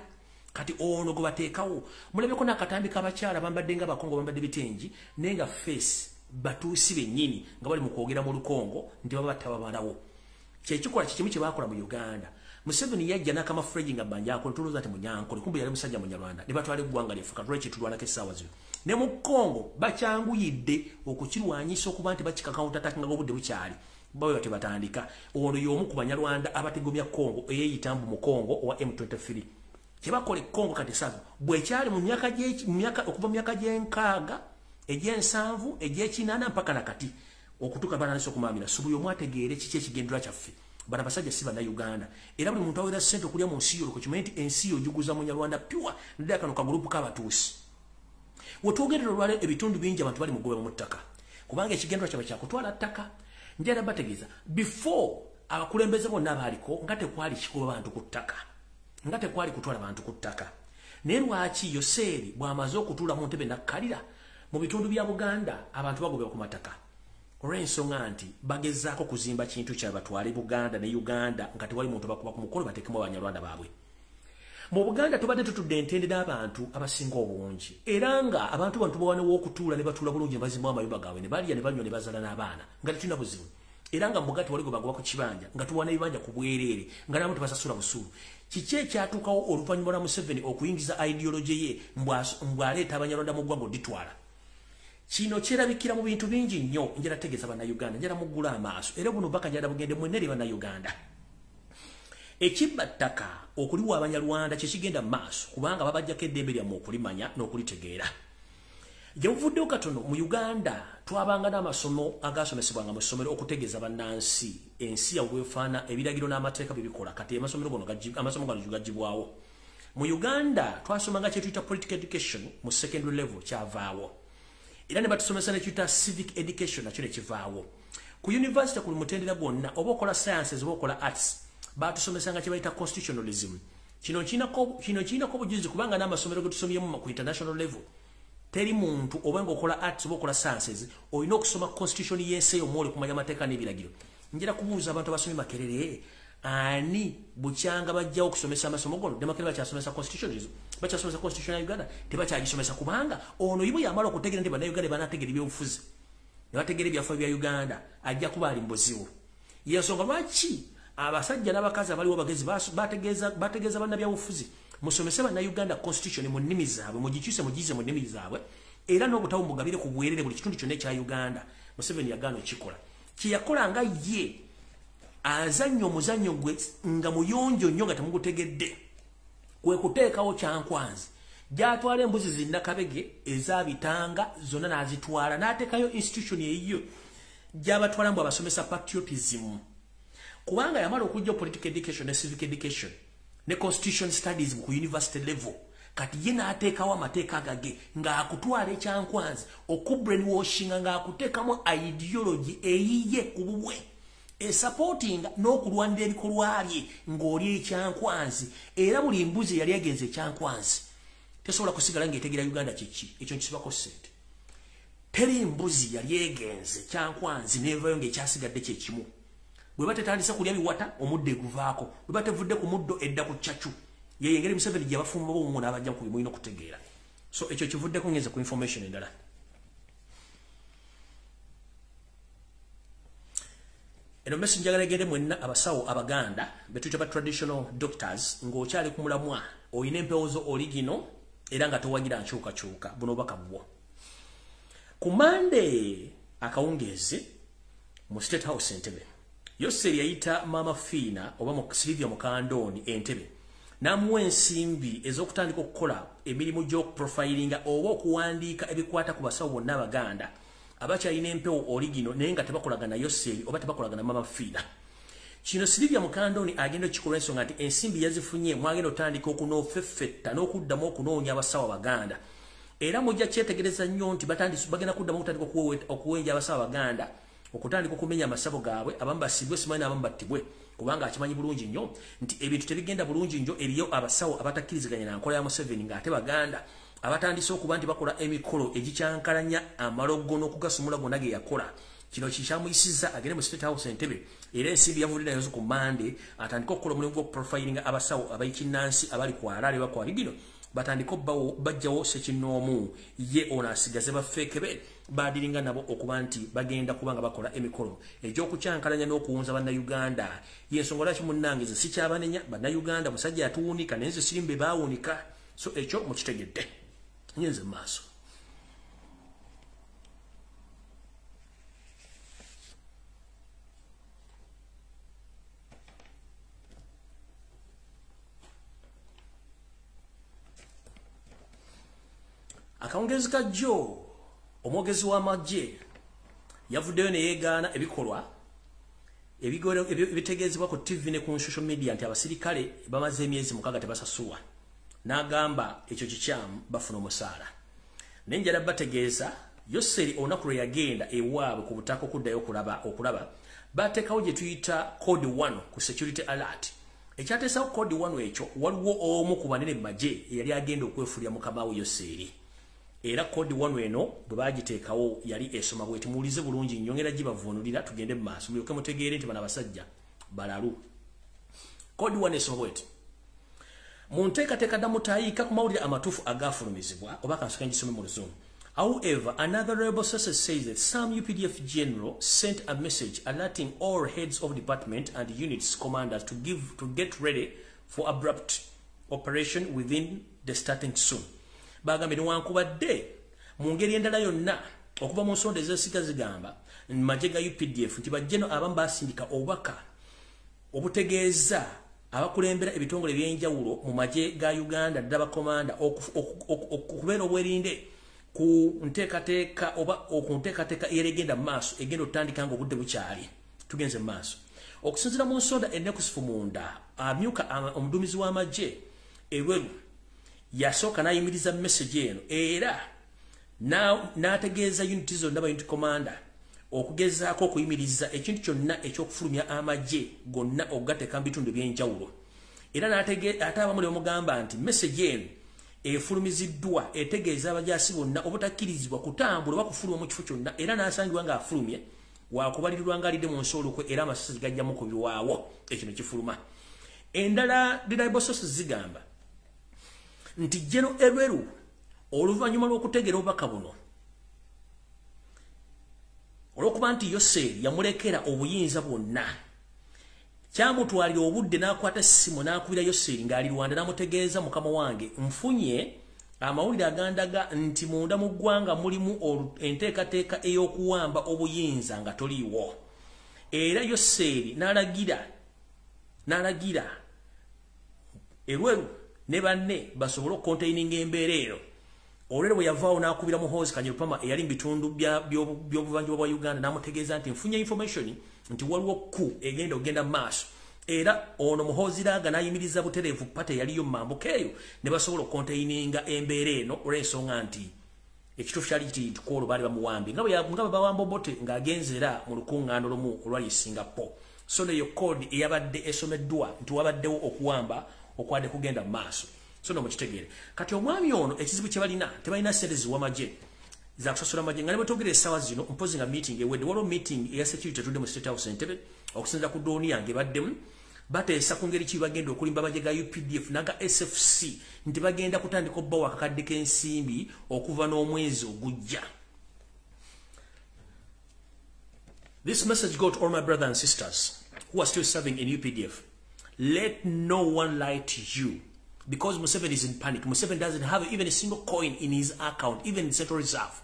Kati ono gwe bateekawo mulabeko n'akatambi k'abakyala bambadde nga Bakongo bambadde bitengi naye nga face batuusi bennyini nga bali mu kwogera mu Lukongo nti baba batabamalawo. Kyekikola kikimu kye baakola mu Uganda. Museveni yajja n'akamafuregi nga bbanja ako ntulooza ti Munyankole kumbe yali musajja Munyarwanda ne batwala eggwanga lyaffe katulwaki tulwanako essaawa zino. Ne mu Congo bakyanguyidde okukirwanyisa okuba nti bakikakawutataka nga obudde bukyali. Bawe tebatandika ono y'omu ku Banyarwanda abategomya Congo eyeeyita mbu mu Congo owa M23. Kyebakole Congo kati sasa bwekyali mu myaka okuva mu myaka gy'enkaaga egy'ensanvu egy'ekinaana mpaka nakati okutuuka bananise okumamira subu y'omwategeere kiki ekigendera kyaffe bana basajja si bana Uganda era buli muntu awera ssente okulya mu nsi yo kimanyi nti ensi yo ojuguza Munyarwanda pure naddala kano kagurupu k'abatuusi wetwogerera olwala ebitundu bingi abantu bali mugobe mu ttaka kubanga ekigendera kyabwe kyakutwala ttaka njala bategeeza before abakulembeze bonna abaaliko nga tekwali kikuba bantu ku ttaka nga tekwali kutwala bantu ku ttaka naye lwaki Yoseri bw'amaze okutuula mu ntebe nakkalira mu bitundu bya Buganda abantu bagobebwa ku mataka olw'ensonga nti bagezaako kuzimba kintu kya batwale Buganda ne Uganda nga tewali muntu bakuba ku mukono batekemu Abanyarwanda baabwe. Mu Buganda tubadde tutudde entendera abantu abasinga obungi era nga abantu bantu bawane w'okutuula ne batuula bulungi ne bazimba amayumba gaabwe ne balya ne banywa ne bazala n'abaana nga tetulina buzibu. Era nga Buganda wali gobagoba ku kibanja nga tuwana ebibanja ku bwereere nga n'abantu basasula busulu. Kiki ekyatuukawo oluvannyuma lwa Museveni okuyingiza ideology ye mbw'aleeta Abanyarwanda mu ggwanga oditwala. Kino kyerabikira mu bintu bingi nnyo njala tegeeza Bannayuganda njala muggula amaaso era buno baka njala bugende mwenere Bannayuganda. Ekibba ttaka okuliwa Abanyarwanda kyekigenda mu maaso kubanga babajjako eddembe lyammwe okulimanya n'okulitegeera. Gye muvuddewo katono mu Uganda twabanga n'amasomo agaasomesebwanga mu ssomero okutegeeza bannansi ensi yabwefaana ebiragiro n'amateeka bibikola kati amasomo gano gagibwawo. Mu Uganda twasomanga kye tuyita political education mu secondary level kyavaawo. Era ne batusomesa ne tuyita civic education nakyo ne kivaawo. Ku university ku mutendera gwonna oba okola sciences oba okola arts batusomesanga kye bayita constitutionalism. Kino kiinako obujulizi kubanga n'amasomero ge tusomyemu ku international level. Teri muntu oba ng'okola arts oba okola sciences olina okusoma constitution y'ensi eyo mw'oli kumanya amateeka n'ebiragiro. Njira kubuuza abantu abasomye Makerere ani bukyanga bajjawo okusomesa amasomo gono ne Makerere bakyasomesa constitutionalism bakyasomesa constitution ya Uganda tebakyagisomesa kubanga ono ibo yamala okutegeera nti Bannayuganda banategeera ebyobufuzi ne bategeera ebyafaayo bya Uganda ajja kuba ali mbuzibu. Yensonga lwaki abasajja n'abakazi abaliwo bagezi bategeeza bannabyabufuzi musomese Bannayuganda constitution mu nnimi zaabwe mugikyuse mugize mu nnimi zaabwe era n'obutawo mugabire ku bwerere buli kitundu kyonna ekya Uganda. Museveni yagaana okikola kyeyakola nga ye azannyo omuzannyo gwe nga muyonjo nnyo nga temugutegedde kwe kuteekawo kyankwanzi gyatwala embuzi zinnakabege ezabitanga zonna n'azitwala n'ateekayo institution eyiyo gy'abatwala mbu abasomesa patriotism kubanga yamala okujja political education ne civic education ne constitution studies ku university level kati ye n'ateekawo amateeka agage ng'akutwala ekyankwanzi okubrainwashinga ng'akuteekamu ideology eyiye ku bubwe supporting n'okulwanira ebikolwa bye ng'oli ekyankwanzi era buli mbuzi yali agenze ekyankwanzi tesobola kusigala ng'etegeera Uganda kiki ekyo nkisibako ssente. Teri mbuzi yali egenze ekyankwanzi neevayo ng'ekyasigadde kye kimu. Bwe batetandise kulya biwata omuddo eguvaako bwe batevudde ku muddo edda ku ccacu yeyengeri Museveni gye bafumba b'omu n'abajja ku bimulina okutegeera. So ekyo kivuddeko ngenze ku information endala. Endobesu njagala egende mwenna abasawo Abaganda betuyita ba traditional doctors ng'okyali ku mulamwa oyina empewoozo oligino era nga towagira nkyukakyuka buno baka bwo. Ku Monday akawungeezi mu State House Entebbe Yoseri yayita Mama Fina oba mu Silvia Mukandoni Entebbe n'amuwa ensimbi ez'okutandika okukola emirimu gy'okuprofilinga oba okuwandiika ebikwata ku basawo bonna Abaganda abakyalina empewo oligino naye nga tebakolagana Yoseri oba tebakolagana Mama Fina. Kino Silvia Mukandoni agenda okikola ensonga nti ensimbi yazifunye mwagenda otandika okunoofeffetta n'okuddamu okunoonya abasawo Abaganda era mujja kyetegereza nnyo nti bagenda kuddamu okutandika okuwenja abasawo Abaganda okutandika okumenya amasabo gaabwe abamu basibwe simanyi n'abamu battibwe kubanga akimanyi bulungi nnyo nti ebintu tebigenda bulungi nnyo eriyo abasawo abatakkiriziganya na nkola ya Museveni ng'ate Baganda abatandise okuba nti bakola emikolo egikyankalanya amalogo n'okugasumula gonna ge yakola. Kino kikyamuyisizza agende mu State House Entebbe era ensimbi yavudde nayo ku Monday atandika okukola omulimu gw'okuprofilinga abasawo abayikinnansi abali ku Harare bakwa Ligino batandika bajjawo Ssekinnoomu ye ono asigaze bafeeke be badiringa nabo okuba nti bagenda kubanga bakola emikolo egy'okukyankalanya n'okuwunza Bannayuganda. Yensonga lwaki munnange nze sikyabanenya Bannayuganda musajja yatuwunika naye nze sirimbe baawunika so ekyo mukitegedde nyenze mu maaso. Akawungezi ka Joe omwogezi w'amagye yavuddeyo ne yeegaana ebikolwa ebitegeezebwa ku TV ne ku social media nti abasirikale bamaze emyezi 6 tebasasulwa n'agamba ekyo kikyamu bafuna omusaala. Naye njala bategeeza Yoseri olunaku lwe yagenda ewaabwe ku butaka okuddayo okulaba bateekawo gye tuyita code 1 ku security alert. Ekyateesawo code 1 ekyo waliwo omu ku banene mu magye eyali agenda okwefulira mukama we Yoseri. era code 1 eno bwe bagiteekawo yali esoma bweti muulize bulungi nyongera gibavunulira tugende mu maaso mulyoke mutegeere nti bana basajja balalu. Code 1 esoma bweti mu nteekateeka dda mutayiika ku mawulire amatuufu agaafulumizibwa oba kansooka ngisome mu Luzungu. However, another rebel source says that some UPDF general sent a message alerting all heads of department and units commanders to get ready for abrupt operation within the starting soon. Bagambye newankubadde mu ngeri endala yonna okuva mu nsonda ez'esiga zigamba majje ga UPDF nti bajjeno abamu basindika obubaka obutegeeza abakulembera ebitongole by'enjawulo mu majje ga Uganda ddala bakomanda okubeera obwerinde ku nteekateeka oba ku nteekateeka eregenda mu maaso egenda otandika nga obudde bukyali tugenze mu maaso. Okusinziira mu nsonda ennekusifu munda amyuka omuduumizi w'amagye eweru yasooka n'ayimiriza message eno era n'ategeeza unity zonna ba unity commander okugezaako okuyimiriza ekintu kyonna ekyokufulumya amagye gonna okugateeka mu bitundu by'enjawulo. Era ate abamu ne bamugamba nti message eno efulumiziddwa etegeeza abajaasi bonna obutakkirizibwa kutambula oba kufuluma mu kifo kyonna, era n'asangibwa ng'afulumye wakubalirirwa ng'alidde mu nsoolokwe era amasasi gajjamu kubirwawo ekino kifuluma. Endala reliable sources zigamba nti General Eberu oluvannyuma lw'okutegeera obubaka buno olw'okuba nti Yoseri yamulekera obuyinza bwonna kyamutwalira obudde n'akwata essimu n'akubira Yoseri ng'ali Rwanda n'amutegeeza mukama wange nfunye amawulire agandaga nti munda mu ggwanga mulimu enteekateeka ey'okuwamba obuyinza nga toliiwo. Era Yoseri n'alagira Erweru ne banne basobole okukontaininga embeera eyo. Olwero bwe yavaawo n'akubira Muhoozi Kanyerupama eyali mu bitundu by'obuvanjuba bwa Uganda n'amutegeeza nti nfunye information nti waliwo ku egenda ogenda mu maaso. Era ono Muhoozi Laaga n'ayimiriza butereevu pate yaliyo mu mambuka eyo ne basobola okukontaininga embeera eno olw'ensonga nti ekituufu kyali kiti tukoolo baali bamuwambye nga bwe bawamba Obote ng'agenze era mu lukuŋŋaano lumu olwali e Singapore. So neyo kodi eyabadde esomeddwa nti wabaddewo okuwamba okwadde kugenda mu maaso. So no mukitegeere. Kati omwami ono ekizibu kye tebalina ssente ziwamagye za kusasula amagye nga ne bwetwogera essaawa zino mpozi nga meeting ewedde waliwo meeting eya security etudde mu State House Entebbe okusinza ku dooni yange baddemu bateesa ku ngeri ki bagenda okulimba amagye ga UPDF naga SFC nti bagenda kutandika obbawo akakadde k'ensimbi okuva n'omwezi ogujja. This message go to all my brothers and sisters who are still serving in UPDF. Let no one lie to you. Because Museveni is in panic. Museveni doesn't have even a single coin in his account, even in Central Reserve.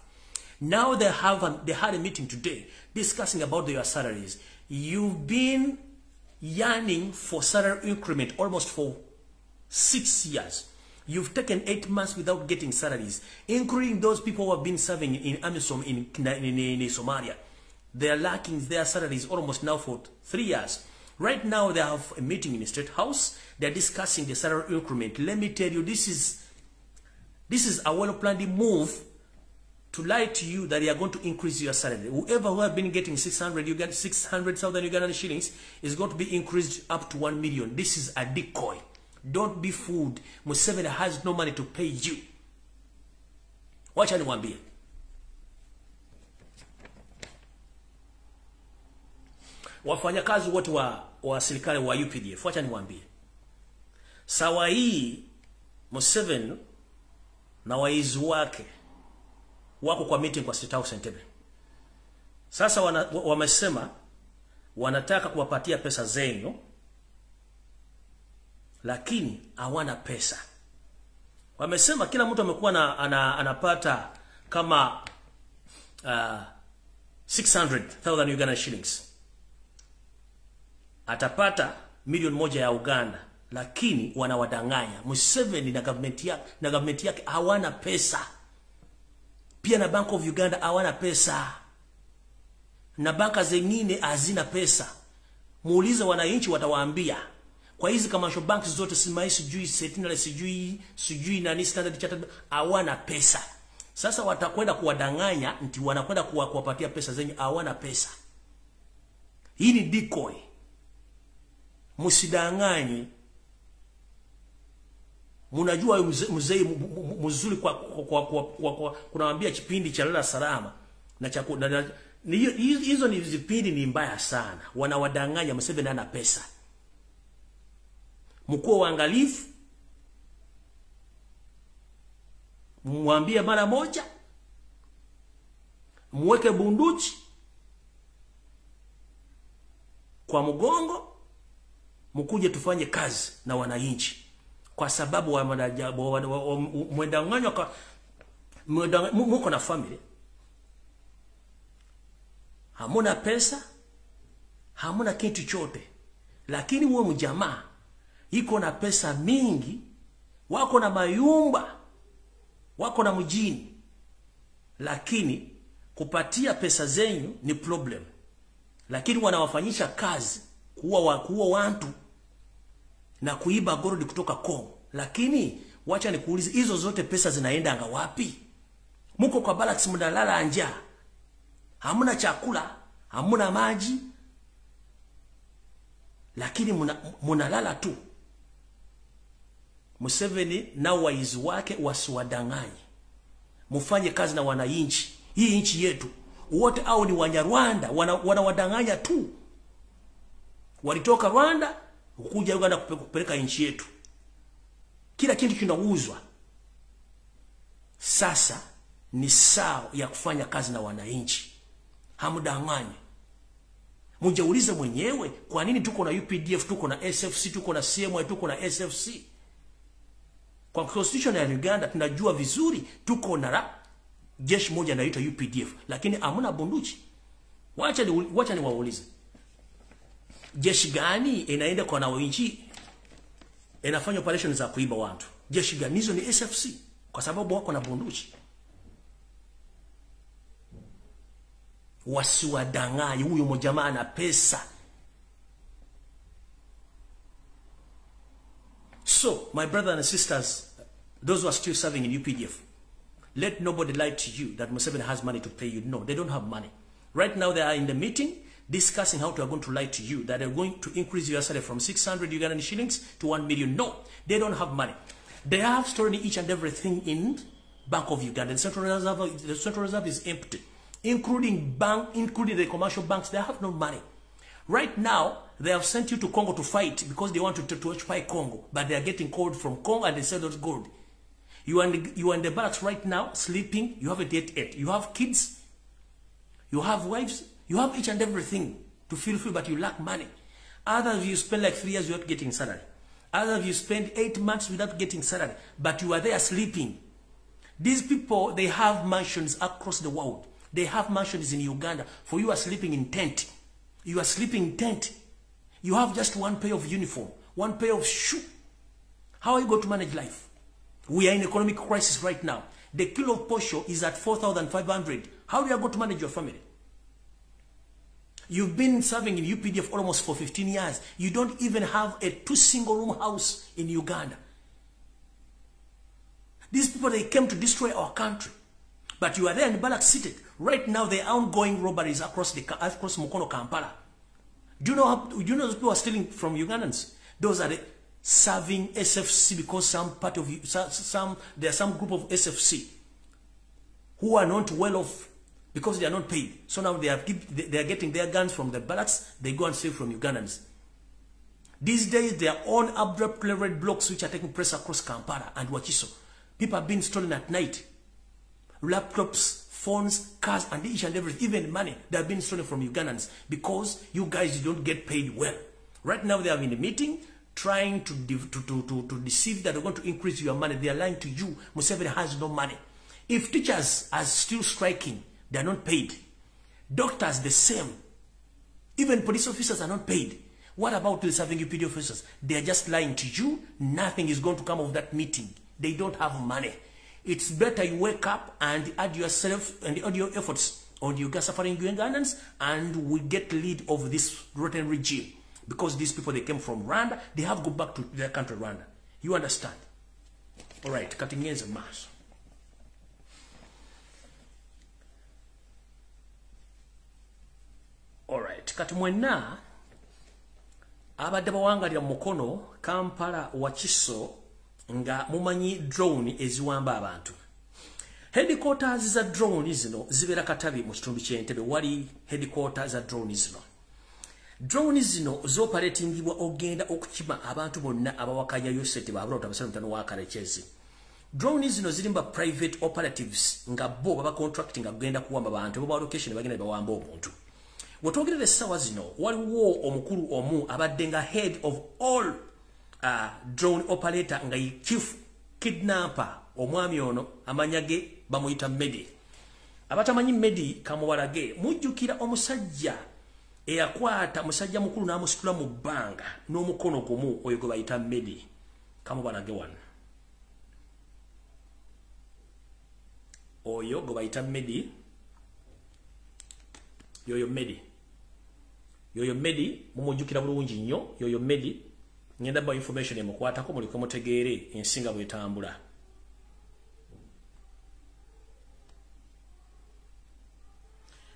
Now they had a meeting today discussing about your salaries. You've been yearning for salary increment almost for 6 years. You've taken 8 months without getting salaries, including those people who have been serving in AMISOM in Somalia. They are lacking their salaries almost now for 3 years. Right now they have a meeting in the State House. They're discussing the salary increment. Let me tell you, this is a well-planned move to lie to you that they are going to increase your salary. Whoever who have been getting 600,000 Ugandan shillings is going to be increased up to 1 million. This is a decoy. Don't be fooled. Museveni has no money to pay you. Watch anyone be. Wafanyakazi wote wa serikali wa UPDF, wacha niwaambie. Sawa hii Museveni na waizi wake wako kwa meeting kwa State House Entebbe. Sasa wamesema wanataka kuwapatia pesa zenyu lakini hawana pesa. Wamesema kila mtu amekuwa anapata kama 600,000 Uganda shillings. Atapata milioni 1 ya Uganda, lakini wanawadanganya. Museveni na government yake hawana pesa. Pia na Bank of Uganda hawana pesa. Na banka zengine hazina pesa. Muulize wananchi watawaambia. Kwa hizi commercial banks zote simai sijui Sentinel sijui nani Standard Chartered hawana pesa. Sasa watakwenda kuwadanganya nti wanakwenda kuwapatia pesa zenyu hawana pesa. Hii ni decoy. Musidanganyi. Munajua mzee mzuri kunawambia kipindi cha lala salama na chakula. Hizo ni vipindi ni mbaya sana. Wanawadanganya Museveni ana pesa. Mkuwa waangalifu. Mwambie mara moja. Mweke bunduki kwa mgongo. Mkuje tufanye kazi na wananchi. Kwa sababu mwendanganywa kwa muko na family. Hamuna pesa, hamuna kitu chote. Lakini uwe mjamaa iko na pesa mingi, wako na mayumba, wako na mjini. Lakini kupatia pesa zenyu ni problem. Lakini wanawafanyisha kazi kuwa watu na kuiba gold kutoka Kongo. Lakini wacha nikuulize, hizo zote pesa zinaenda wapi? Muko kwa barracks mnalala njaa. Hamuna chakula, hamuna maji. Lakini munalala tu. Museveni na waizi wake wasiwadanganye. Mufanye kazi na wananchi. Hii nchi yetu. Wote au ni Wanyarwanda wanawadanganya tu. Walitoka Rwanda kuja Uganda kupeleka nchi yetu. Kila kitu kinauzwa. Sasa ni sawa ya kufanya kazi na wananchi. Hamudanganye. Mujaulize mwenyewe kwa nini tuko na UPDF, tuko na SFC, tuko na CMI, tuko na SFC. Kwa constitution ya Uganda tunajua vizuri tuko na jeshi moja inaitwa UPDF, lakini hamuna bunduki. Wacha ni waulize. Jeshi gani inaenda kwa wananchi inafanya operations za kuiba watu? Jeshi gani? Hizo ni SFC kwa sababu wako na bunduki. Wasiwadanganye, huyo mjamaa na pesa. So, my brothers and sisters, those who are still serving in UPDF, let nobody lie to you that Museveni has money to pay you. No, they don't have money. Right now they are in the meeting discussing how they are going to lie to you, that they're going to increase your salary from 600 Ugandan shillings to 1 million. No, they don't have money. They have stored each and everything in Bank of Uganda. The Central Reserve is empty, including the commercial banks. They have no money. Right now, they have sent you to Congo to fight because they want to occupy Congo, but they are getting called from Congo and they said that's good. You are in the barracks right now, sleeping. You haven't yet ate. You have kids. You have wives. You have each and everything to feel free, but you lack money. Others of you spend like 3 years without getting salary. Others of you spend 8 months without getting salary, but you are there sleeping. These people, they have mansions across the world. They have mansions in Uganda. For you are sleeping in tent. You are sleeping in tent. You have just one pair of uniform, one pair of shoe. How are you going to manage life? We are in economic crisis right now. The kilo of posho is at 4,500. How are you going to manage your family? You've been serving in UPDF almost for 15 years. You don't even have a 2 single-room house in Uganda. These people, they came to destroy our country. But you are there in the barracks seated. Right now, there are ongoing robberies across Mukono, Kampala. Do you know those people are stealing from Ugandans? Those are the serving SFC because there are some group of SFC who are not well off because they are not paid. So now they are getting their guns from the barracks. They go and steal from Ugandans. These days, there are on abrupt red blocks which are taking place across Kampala and Wakiso. People have been stolen at night. Laptops, phones, cars, and each and everything, even money, they have been stolen from Ugandans because you guys don't get paid well. Right now, they are in a meeting trying to deceive that they're going to increase your money. They are lying to you. Museveni has no money. If teachers are still striking, they are not paid. Doctors, the same. Even police officers are not paid. What about the serving UPD officers? They are just lying to you. Nothing is going to come of that meeting. They don't have money. It's better you wake up and add yourself and add your efforts on the suffering Ugandans, and we get lead of this rotten regime. Because these people, they came from Rwanda, they have to go back to their country, Rwanda. You understand? All right, cutting ends of mass. All right, katumwena abadde bawangalira Mukono, Kampala, Wakiso, nga mumanyi drone eziwamba abantu. Headquarters za drone zino zibera Katabi mu kitundu ky'Entebbe wali headquarters za drone zino. Drone zino zoperatingibwa ogenda okukima abantu bonna abawakanya yosete babula otabasala mutano wa Karekezi. Drone zino zirimba private operatives nga bo baba contracting agenda kuwamba abantu bo location bagenda bawamba omuntu. Wotogere essawa zino waliwo omukulu omu abadde nga head of all drone operator nga chief kidnapper omwami ono amanyage bamuyita Medi. Abatamanyi Medi kamuwalage mujjukira omusajja eyakwata musajja mukulu n'amusitula mu bbanga n'omukono gumu oyo gwe bayita Medi. Kamuwalage wano. Oyo gwe bayita Medi. Yoyo Medi. Yoyo Medi mumujjukira bulungi nnyo. Yoyo Medi ngenda ba information emukwatako muliko mutegeere ensinga bwetambula.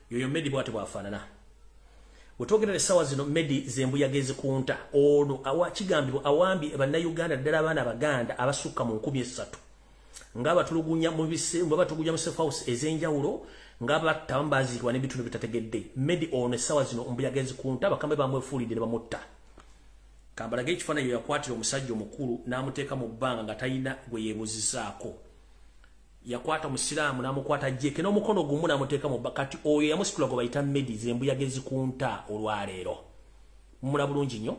Yoyo Medi bwate bwafaanana. Wetwogerera essawa zino Medi zembuyagezi kunta ono awakigambibwa awambi bannayuganda ddala abaana Abaganda abasukka mu 13 nga batulugunya mu bisembo batugunya mu safe house ezenjawulo nga batambazirwa n'ebitundu bitategedde. Medi ono essawa zino mbuyagezi kunta bakambe Bemwefulide ne bamutta. Kambalage ekifaananyi yakwatira omusajja omukulu n'amuteeka mu bbanga nga talina gwe yeebuzizaako. Yakwata Musiraamu n'amukwata jeke n'omukono gumu n'amuteeka mu bakati oyo yamusitula gwe bayita Medi zembuyagezi kunta olwaleero. Mumula bulungi nnyo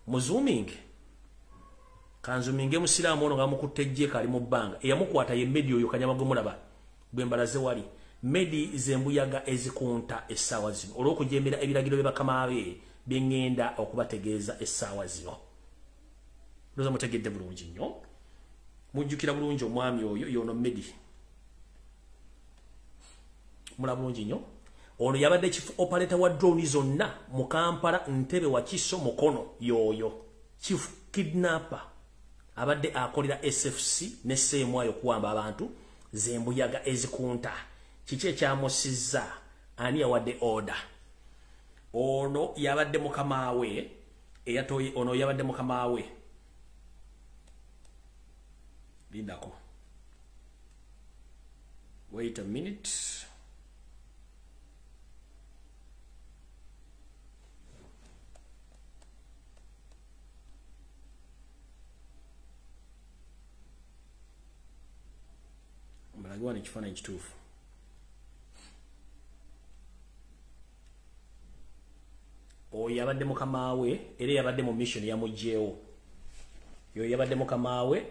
muzooming kanzuminge Musiraamu ono nga mukutte jeke ali mu bbanga eyamukwata ye Medi oyo kanyama gwe mulaba bwe mbalaze wali. Medi zembuyaga ezikunta essaawa zino olw'okujembera ebiragiro bye bakama be bengenda okubategeeza essaawa zino. Loza mutegedde bulungi nnyo. Mujjukira bulungi omwami oyo yono Medi. Mula bulungi nnyo. Ono yabadde chief operator wa drone zonna mu Kampala, Ntebe, Wakiso, Mukono yoyo. Chief kidnapper abadde akolera SFC ne semwayo kuwamba abantu zembuyaga ezikunta. Kiki ekyamusizza ani yawadde order. Ono yabadde mukama we eyatoye ono yabadde mukama we. Lindako. Wait a minute. Mbalagwa ni kifaananyi kituufu. Oyo yabadde mukama we era yabadde mu mission yamugyewo. Yo yabadde mukama we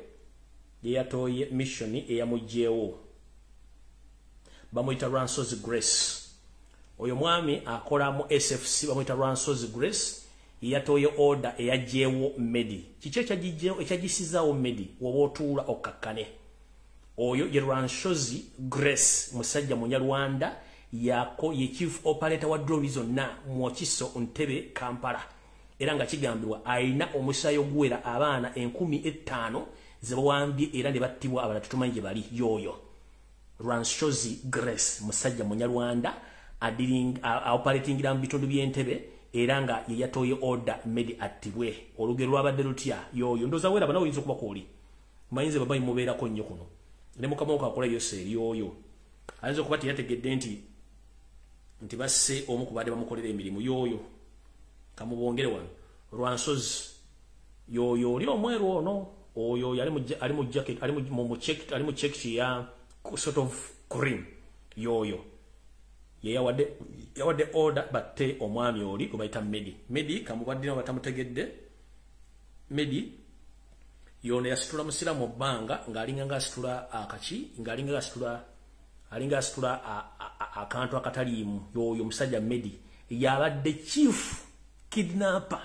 yatoye mission eyamugyewo. Bamuyita Ranso's Grace. Oyo mwami akola mu SFC bamuyita Ranso's Grace yatoye order eyagyewo Medi. Kiki ekyagisizawo Medi woba otuula okakkane. Oyo ye Ranso's Grace musajja Munyarwanda yako ye chief operator wa drone zonna mu Wakiso, Ntebe, Kampala. Era nga kigambibwa ayina omusayo gwera abaana 15,000 zebawambye era ne battibwa abala tutumanyi gye bali yoyo. Ranso's Grace musajja Munyarwanda operatingira mu bitundu by'Entebe era nga ye yatoye order Medi attibwe. Olugero lwabadde lutya yoyo ndoza wera bana oyinza okuba kuli mayinze babayi mubeerako nnyo kuno ne mukama okakola yose yoyo ayinza okuba teyategedde nti basse omu kubadde bamukolera emirimu yoyo kamubongere wano. Ranso's yoyo oli omweru ono oyo ali mu jacket ali mu check ya sort of cream yoyo ye yawadde order batte omwami oli kubayita Medi kamubadde no batamutegedde. Medi yono yasitula musira mu bbanga ng'alinga asitula akaki ng'alinga asitula akantu akataliimu yoyo musajja Medi yabadde chief kidnapper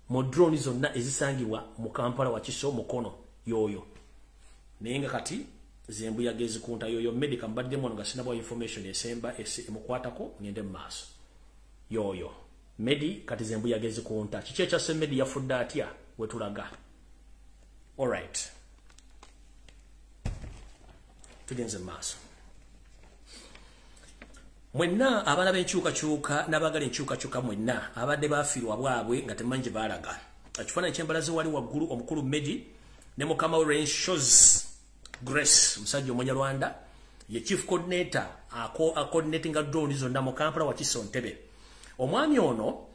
mu drone zonna ezisangibwa mu Kampala, Wakiso, Mukono yoyo. Naye nga kati zembuyaga ezikunta yoyo Medi kambaddemu nga sinabwa information esemba emukwatako ngende mu maaso yoyo Medi kati zembuyaga ezikunta. Kiki ekyasse Medi yafudde atya wetulaga. Alright. Tugenze mu maaso. Mwenna abana b'enkyukakyuka n'abagala enkyukakyuka mwenna abadde bafiirwa bwabwe nga temanyi gye baalaga. Ekifaananyi ky'embalaze wali waggulu omukulu Medi ne mukama we shows Grace musajja Omunyarwanda ye chief coordinator coordinating drone zonna mu Kampala Wakiso Ntebe. Omwami ono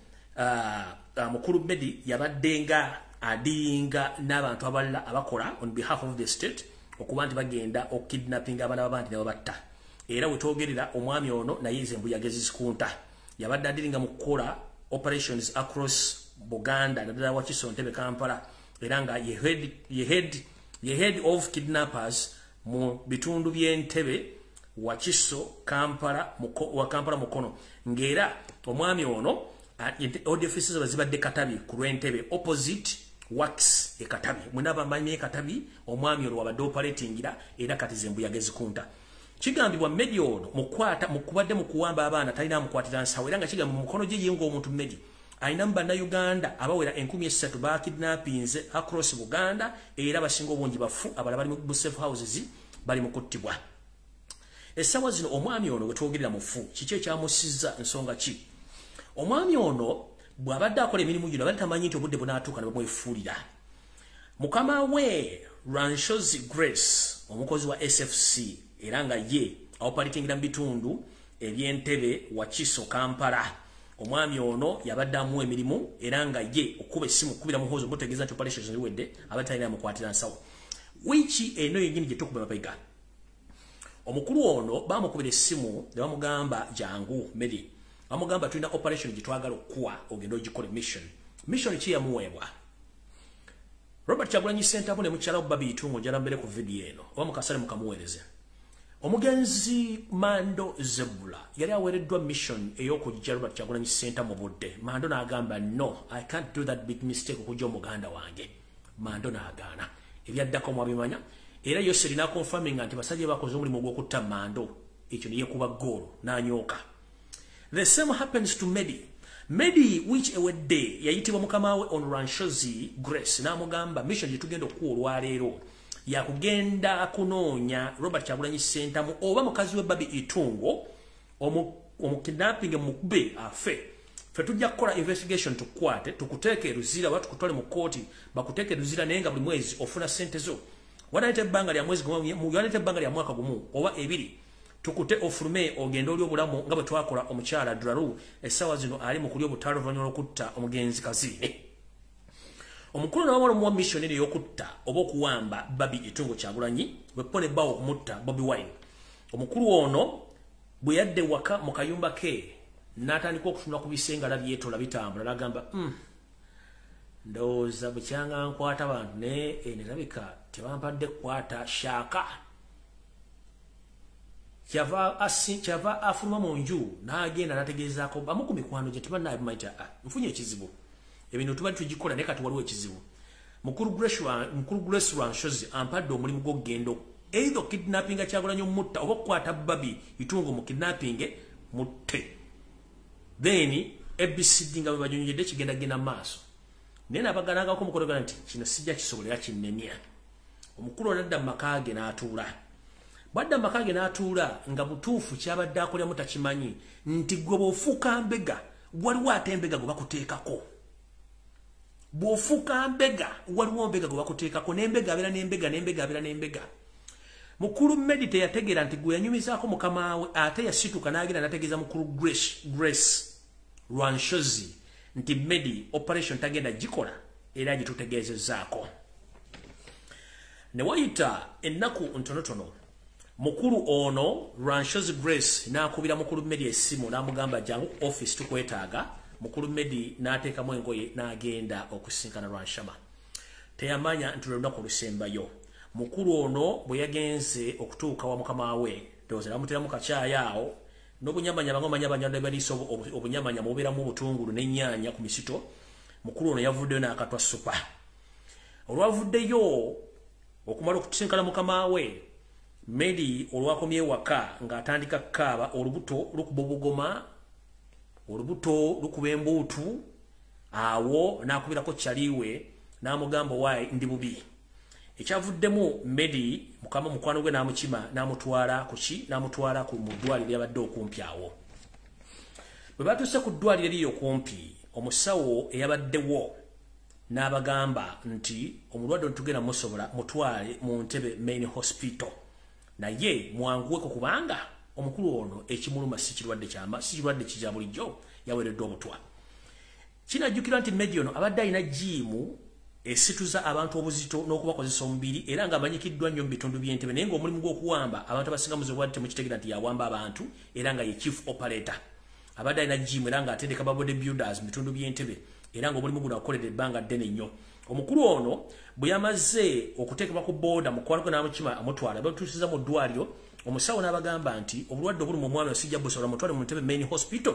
mukulu Bedi yabaddenga adinga n'abantu abalala abakola on behalf of the state okuba nti bagenda okidnapping abana b'abantu ne babatta. Era wetwogerera omwami ono naye Zembuyagezi Sikunta yabadde adiringa mu kukola operations across Buganda naddala Wakiso Ntebe Kampala era nga ye head of kidnappers mu bitundu by'Entebe Wakiso Kampala Mukono ngera omwami ono offices bazibadde Katabi ku Lwentebe opposite Wax Katabi munaba manyi Katabi omwami ono wabadde operating era kati Zembuyagezi Kunta kigambibwa media ono mukubadde mukuwamba abaana talina mukwatira nsawo era nga kigambibwa mukono gye yengo omuntu media aina mbanda Uganda abawera 13 ba kidnappings across Buganda era basinga obungi bafu abala bali mu safe houses bali mukuttibwa. Essawa zino omwami ono wetwogerera mufu kiki ekyamusizza nsonga ki? Omwami ono bw'abadde akola emirimu gino abadde tamanyi nti obudde bunaatuuka ne bamwefuulira. Mukama we Ranshozi Grace omukozi wa SFC era nga ye operating mu bitundu eby'Entebe Wakiso Kampala. Omwami ono yabadde amuwa emirimu era nga ye okuba essimu kubira muhozo mutegeeza nti operations ziwedde abadde talina mukwatira nsawo. Wichi eno yenyini gye tukuba mapega. Omukulu ono bamukubira essimu ne bamugamba jangu Medi. Bamugamba tulina operation gye twagala okuwa ogenda ogikole mission. Mission ki yamuweebwa? Robert Kyagulanyi Ssentamu ne mukyala Bobi Itungo njala mbere ku video eno. Oba mukasale mukamuweereze. Omugenzi Mando Zebula yali aweereddwa mission ey'okujja Robert Kyagulanyi Ssentamu mu budde. Mando n'agamba no, I can't do that big mistake okujja omuganda wange. Mando n'agaana. Ebyaddako mwabimanya era Yoseri na confirming nti basajja bakoze omulimu gw'okutta Mando ekyo ne yekuba goal n'anyooka. The same happens to Medi which ewedde yayitibwa mukama we on Ranshozi Grace n'amugamba mission gye tugenda okuwa olwaleero ya kugenda kunoonya Robert Kyagulanyi Ssentamu oba mukazi we Bobi Itungo omukidnapping mukube afe. Fe tujja kukola investigation tukwate tukuteeke ruzira watu kutwale mu kooti bakuteeke ruzira naye nga buli mwezi ofuna sente zo. Wanaite ebbanga lya mwezi gumu wanaite ebbanga lya mwaka gumu oba ebiri tukute ofulume ogenda oli obulamu nga bwe twakola omukyala Draru essaawa zino ali mu kulya obutaalo oluvannyuma lw'okutta omugenzi Kazini. Omukulu n'awamala omuwa missionary y'okutta oba okuwamba Bobi Itungo Kyagulanyi bwepone bbaawo okumutta Bobi Wine. Omukulu ono bwe yadde waka mu kayumba ke n'atandika okutunula ku bisengala byetola bitambula n'agamba ndowooza bukyanga nkwata abantu ne nerabika tebampadde kukwata shaaka. Kyava afuluma mu nju n'agenda n'ategeezaako bamu ku mikwano gye tebannabimayita nfunye ekizibu ebintu tubadde tugikola naye kati waliwo ekizibu. Mukulu Grace Ranshozi ampadde omulimu gw'okugenda either kidnapping Kyagulanyi omutta oba okukwata Bobi Itungo mu kidnapping mutte. Then ABCD nga bwe banyonyedde kigenda genda maaso. Naye nabaganangako mukologana nti kino sijja kisobolera kinnemya. Omukulu nadda mu maka ge n'atuula. Bwadda mu maka ge n'atuula nga butuufu kyabadde akoleramu takimanyi nti gwe bw'ofuuka mbega waliwo ate mbega gwe bakuteekako. Bw'ofuuka mbega waliwo mbega gwe bakuteekako n'embega abeera n'embega n'embega abeera n'embega. Mukulu Medi teyategeera nti gwe yanyumizaako mukama we ate yasituka n'agenda n'ategeeza mukulu Grace Ranshozi nti Medi operation tagenda gikola era gitutegeezezzaako. Ne wayita ennaku ntonotono mukulu ono Ranshozi Grace n'akubira mukulu Medi essimu n'amugamba jangu office tukwetaaga. Mukulu Medi n'ateekamu engoye n'agenda okusinkana Ranshama. Teyamanya nti lunaku olusembayo. Mukulu ono bwe yagenze okutuuka wa mukama we ndowooza n'amuteramu kakyaya awo n'obunyamanya bangomanya banyanda baliiso obunyamanya mubeeramu obutungulu n'ennyaanya ku misito. Mukulu ono yavuddeyo n'akatwa supa. Olwavuddeyo okumala okutusinkana mukama we Medi olwakomye waka ng'atandika kukaaba olubuto lukuba obugoma olubuto lukuba embuutu awo n'akubirako kyaliwe n'amugamba waayi ndi bubi. Ekyavuddemu Medi mukama mukwano gwe n'amukima n'amutwala kuki n'amutwala ku muddwaliro yabadde okumpi awo. Bwe batuuse ku ddwaliro eriyo okumpi omusawo eyabaddewo n'abagamba nti omulwadde tugenda musobola mutwale mu Ntebe Main Hospital naye mwanguweko kubanga omukulu ono ekimuluma si kirwadde kijja bulijjo yawereddwa obutwa. Kinajjukira nti media ono abadde alina jimu esituza abantu obuzito n'okubakozesa omubiri era nga amanyikiddwa nnyo mu bitundu by'Entebbe naye ng'omulimu gw'okuwamba abantu abasinga muzibwadde mukitegera nti yawamba abantu era nga ye chief operator. Abadde alina jimu era nga atendeka ba bodybuilders mu bitundu by'Entebbe era ng'omulimu guno akoledde ebbanga ddene nnyo. Omukulu ono bwe yamaze okuteekebwa ku booda mukwano n'amukima amutwala bamutuusiza mu ddwaliro omusawo n'abagamba nti obulwadde obuli mu mwami osijja busobola mutwale mu Ntebe Main Hospital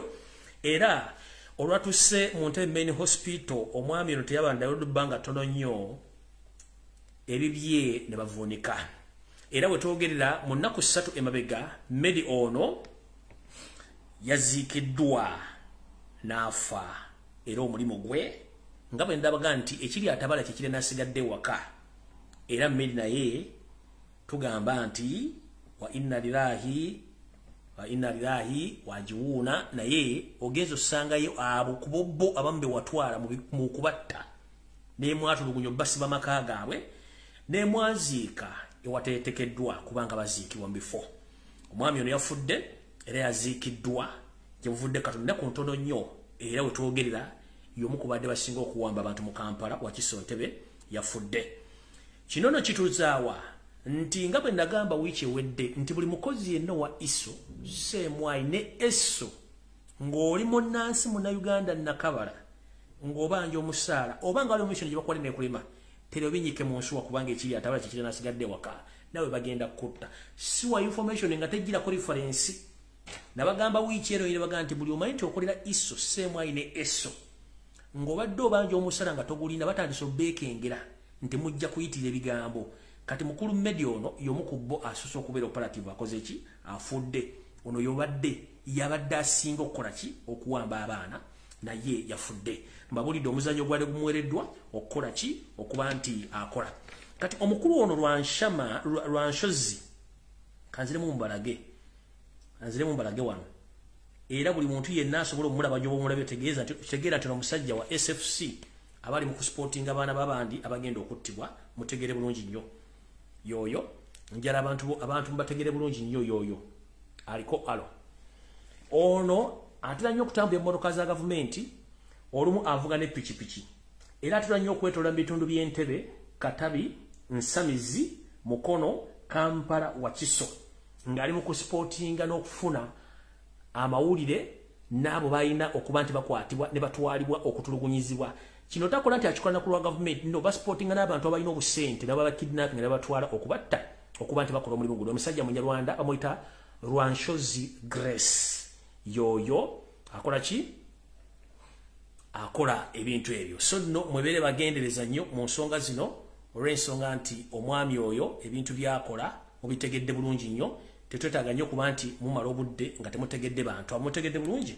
era olwatuse mu Ntebe Main Hospital omwami ono teyabandayo bbanga ttono nnyo ebibye ne bavuunika era bwe twogerera mu nnaku 3 emabega Medi ono yaziikiddwa n'afa era omulimu gwe nga bwe ndabaga nti ekiri atabala kikire n'asigadde waka era Medi naye tugamba nti wa inna lillahi wajiwuna naye ogezo sangayo abo kubobbo abambe watwala mu kubatta ne mwatulugunyo basiba maka gaabwe ne mwaziika ewatetekeddwa kubanga baziikibwa mbifo. Omwami ono yafudde era yaziikiddwa gyevudde Katonda ku ntono nnyo era wetwogerera y'omu ku badde basinga okuwamba abantu mu Kampala Wakiso Ntebe yafudde. Kinono kituzaawa nti nga bwe nagamba wiiki ewedde nti buli mukozi yenna wa ISO Semwai ne ESO ng'oli munnansi Munnayuganda nakabala ng'obanja omusaala oba nga ali omumishono gye bakwale nekulema terobinyike mu nsuwa kubanga ekiri atabala kikire n'asigadde waka nawe bagenda kutta siwa information nga tejjirako reference. Nabagamba wiiki eno bagamba nti buli omanyi nti okolera ISO Semwai ne ESO ng'obadde obanja omusaala nga togulina batandise obbeekengera nti mujja kuyitira ebigambo. Kati mukulu Medi ono y'omu ku bo asusse okubeera operative akoze ki afudde ono yabadde asinga okukola ki okuwamba abaana naye yafudde. Mbabulidde omuzannyo gwali gumuwereddwa okukola ki okuba nti akola. Kati omukulu ono lwanshozi kanziremu mbalage wano era buli muntu yenna asobola omulaba gy'omulabyo tegeeza nti kitegeera nti omusajja wa SFC abali mu kusportinga abaana babandi abagenda okuttibwa mutegere bulungi nnyo yoyo njala abantu mbategere bulungi nnyo yoyo aliko alo ono atera nnyo okutambula emmotoka za gavumenti olumu avuga ne pikipiki era atera nnyo okwetoola mu bitundu by'Entebbe Katabi Nsamizi Mukono Kampala Wakiso ng'ali mu kusportinga n'okufuna amawulire n'abo balina okuba nti bakwatibwa ne batwalibwa okutulugunyizibwa. Kino takola nti akikola naku lwa gavumenti no basportinga n'abantu abalina obusente n'aba bakidnapping ne batwala okubatta okuba nti bakola omulimu guno. Omusajja Munyarwanda bamuyita Lwanshozi Grace yoyo akola ki akola ebintu ebyo. So no mwebere bagendereza nnyo mu nsonga zino olw'ensonga nti omwami oyo ebintu byakola mubitegedde bulungi nnyo tetwetaaga nnyo kuba nti mumala obudde nga temutegedde bantu amutegedde bulungi.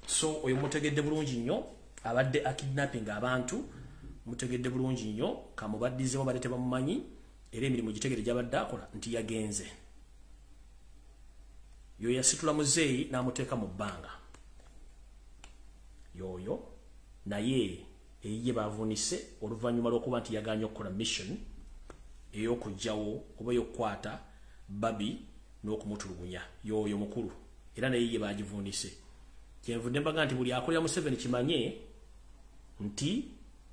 So oyo mutegedde bulungi nnyo abadde akidnapping abantu mutegedde bulungi nnyo kamubaddizeemu badde tebamumanyi era emirimu gitegere gy'abadde akola nti yagenze yoyo yasitula muzeeyi n'amuteeka mu bbanga yoyo naye eyiye bavuunise oluvannyuma lw'okuba nti yaganye okukola mission ey'okugjawo oba ey'okukwata Bobi n'okumutulugunya yoyo mukulu era naye ye bagivuunise. Kyenvudde mbaga nti buli akolera Museveni kimanye nti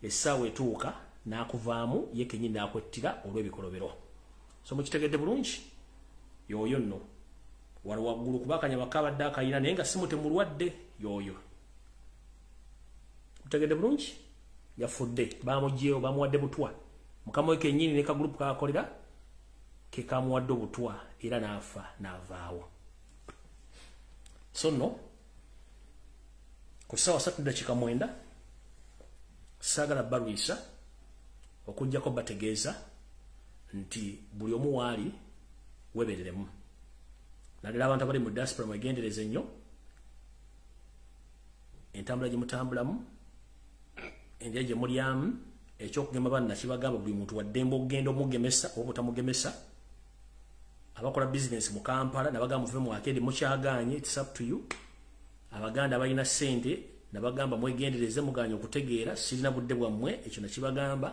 essaawa etuuka n'akuvaamu ye kennyini n'akwettira olw'ebikolobero. So mukitegedde bulungi yoyo nno wano waggulu kuba akanyama kabadde akayina naye nga simu temulwadde yoyo mutegedde bulungi yafudde baamugyeyo bamuwadde butwa mukama we kennyini ne kagurupu kakakolera ke kamuwadde obutwa era n'afa n'avaawo. So nno ku ssaawa 3:09 saagala balwisa okujjako bategeeza nti buli omu waali webereremu naddala abantu abali mu diaspora mwegendereze nnyo entambula gye mutambulamu endya gye mulyamu ekyokugema banna kibagamba buli muntu waddembe okugenda omugemesa oba obutamugemesa. Abakola business mu Kampala nabagamba muve mu akendi mukyaganye it's up to you. Abaganda balina ssente nabagamba mwegendereze muganya okutegeera sirina budde bwammwe ekyo nakibagamba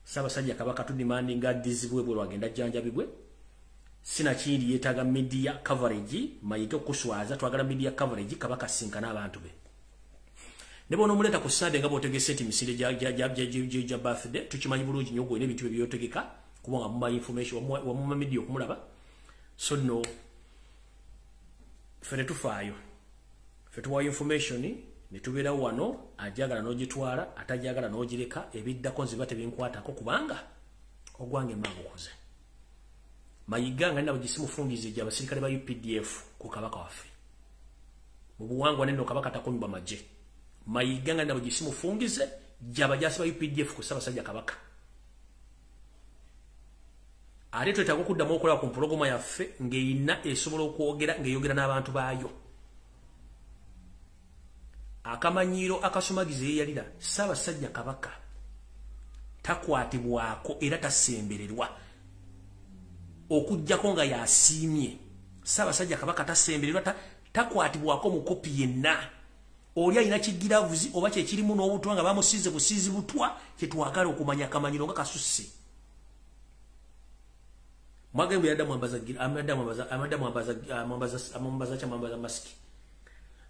Ssaabasajja Kabaka tudimandinga addizibwe bwe lwagenda jjanjabibwe sina kindi yeetaaga media coverage mayite okuswaza twagala media coverage Kabaka sinkana abantu be ne bono muleta ku Sunday nga bootegese nti misinde ja birthday tukimanyi bulungi nnyo gwe n'ebintu ebyotegeka kubanga muma information wamuma media okumulaba so no fere tufaayo fetuwa information netubera wano ajagala n'ogitwala atajagala n'ogireka ebiddako nziba tebinkwatako kubanga ogwange mangu kuze Mayiga nga nabo gisimufungize gya basirikale ba UPDF ku Kabaka waffe mu buwangwa neno Kabaka takunywa maje Mayiga nga nabo gisimufungize gya bajasi ba UPDF ku Ssaabasajja Kabaka ate twetaaga okuddamu okola ku mpologoma yaffe ng'eyina esobola okwogera ng'eyogera n'abantu baayo akamanyiiro akasumagize yeyalira Ssaabasajja Kabaka takwatibwako era tasembererwa okujjako nga yasiimye Ssaabasajja Kabaka tasembererwa takwatibwako mu kopi yenna oli alina kigiravuzi oba kyekirimu n'obutwa nga bamusiize busiizi butwa kyetwagala okumanya akamanyiiro nga kasusse Mwagembe yadda mwambaza masiki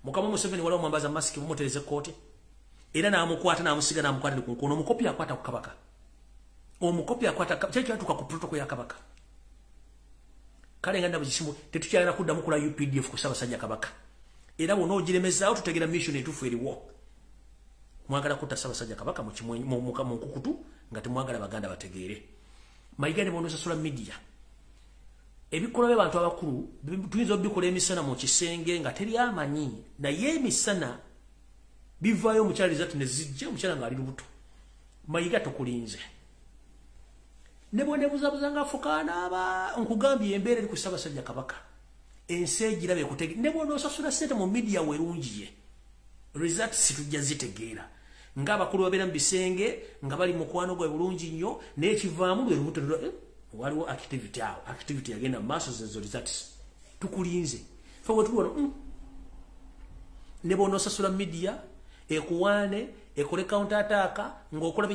Mukama Museveni wala mwambaza masiki mumutereze kote era namukwata namusiga namukwatira ku nkono omukopi akwata ku Kabaka omukopi akwata kyekyo atuka ku protocol ya Kabaka kale nganda bujisimu tetukyalina kuddamu kula UPDF ku Ssaabasajja Kabaka era wono ogiremezaawo tutegera mission etufu eriwo mwagala kutta Ssaabasajja Kabaka mu nkukutu nga temwagala baganda bategeere Mayiga ne bono social media ebikola by'abantu abakulu tuyinza obikola emisana mu kisenge nga teri amanyi naye emisana bivaayo omukyaliza ati ne zijja omukyala ng'ali lubuto Mayiga tukulinze ne bwenebuzabuza ng'afukaana aba nkugambye embeera eri ku Ssaabasajja Kabaka ensi egirabe ekutege ne bw'onoosasula ssente mu media werungi ye results tujja zitegeera ng'abakulu babeera mu bisenge nga bali mukwano gwe bulungi nnyo n'ekivaamu lwe lubuto waliwo activity yagenda maaso zezo results tukulinze fe wetuwano ne bw'onoosasula media ekuwaane ekole counter attack ng'okola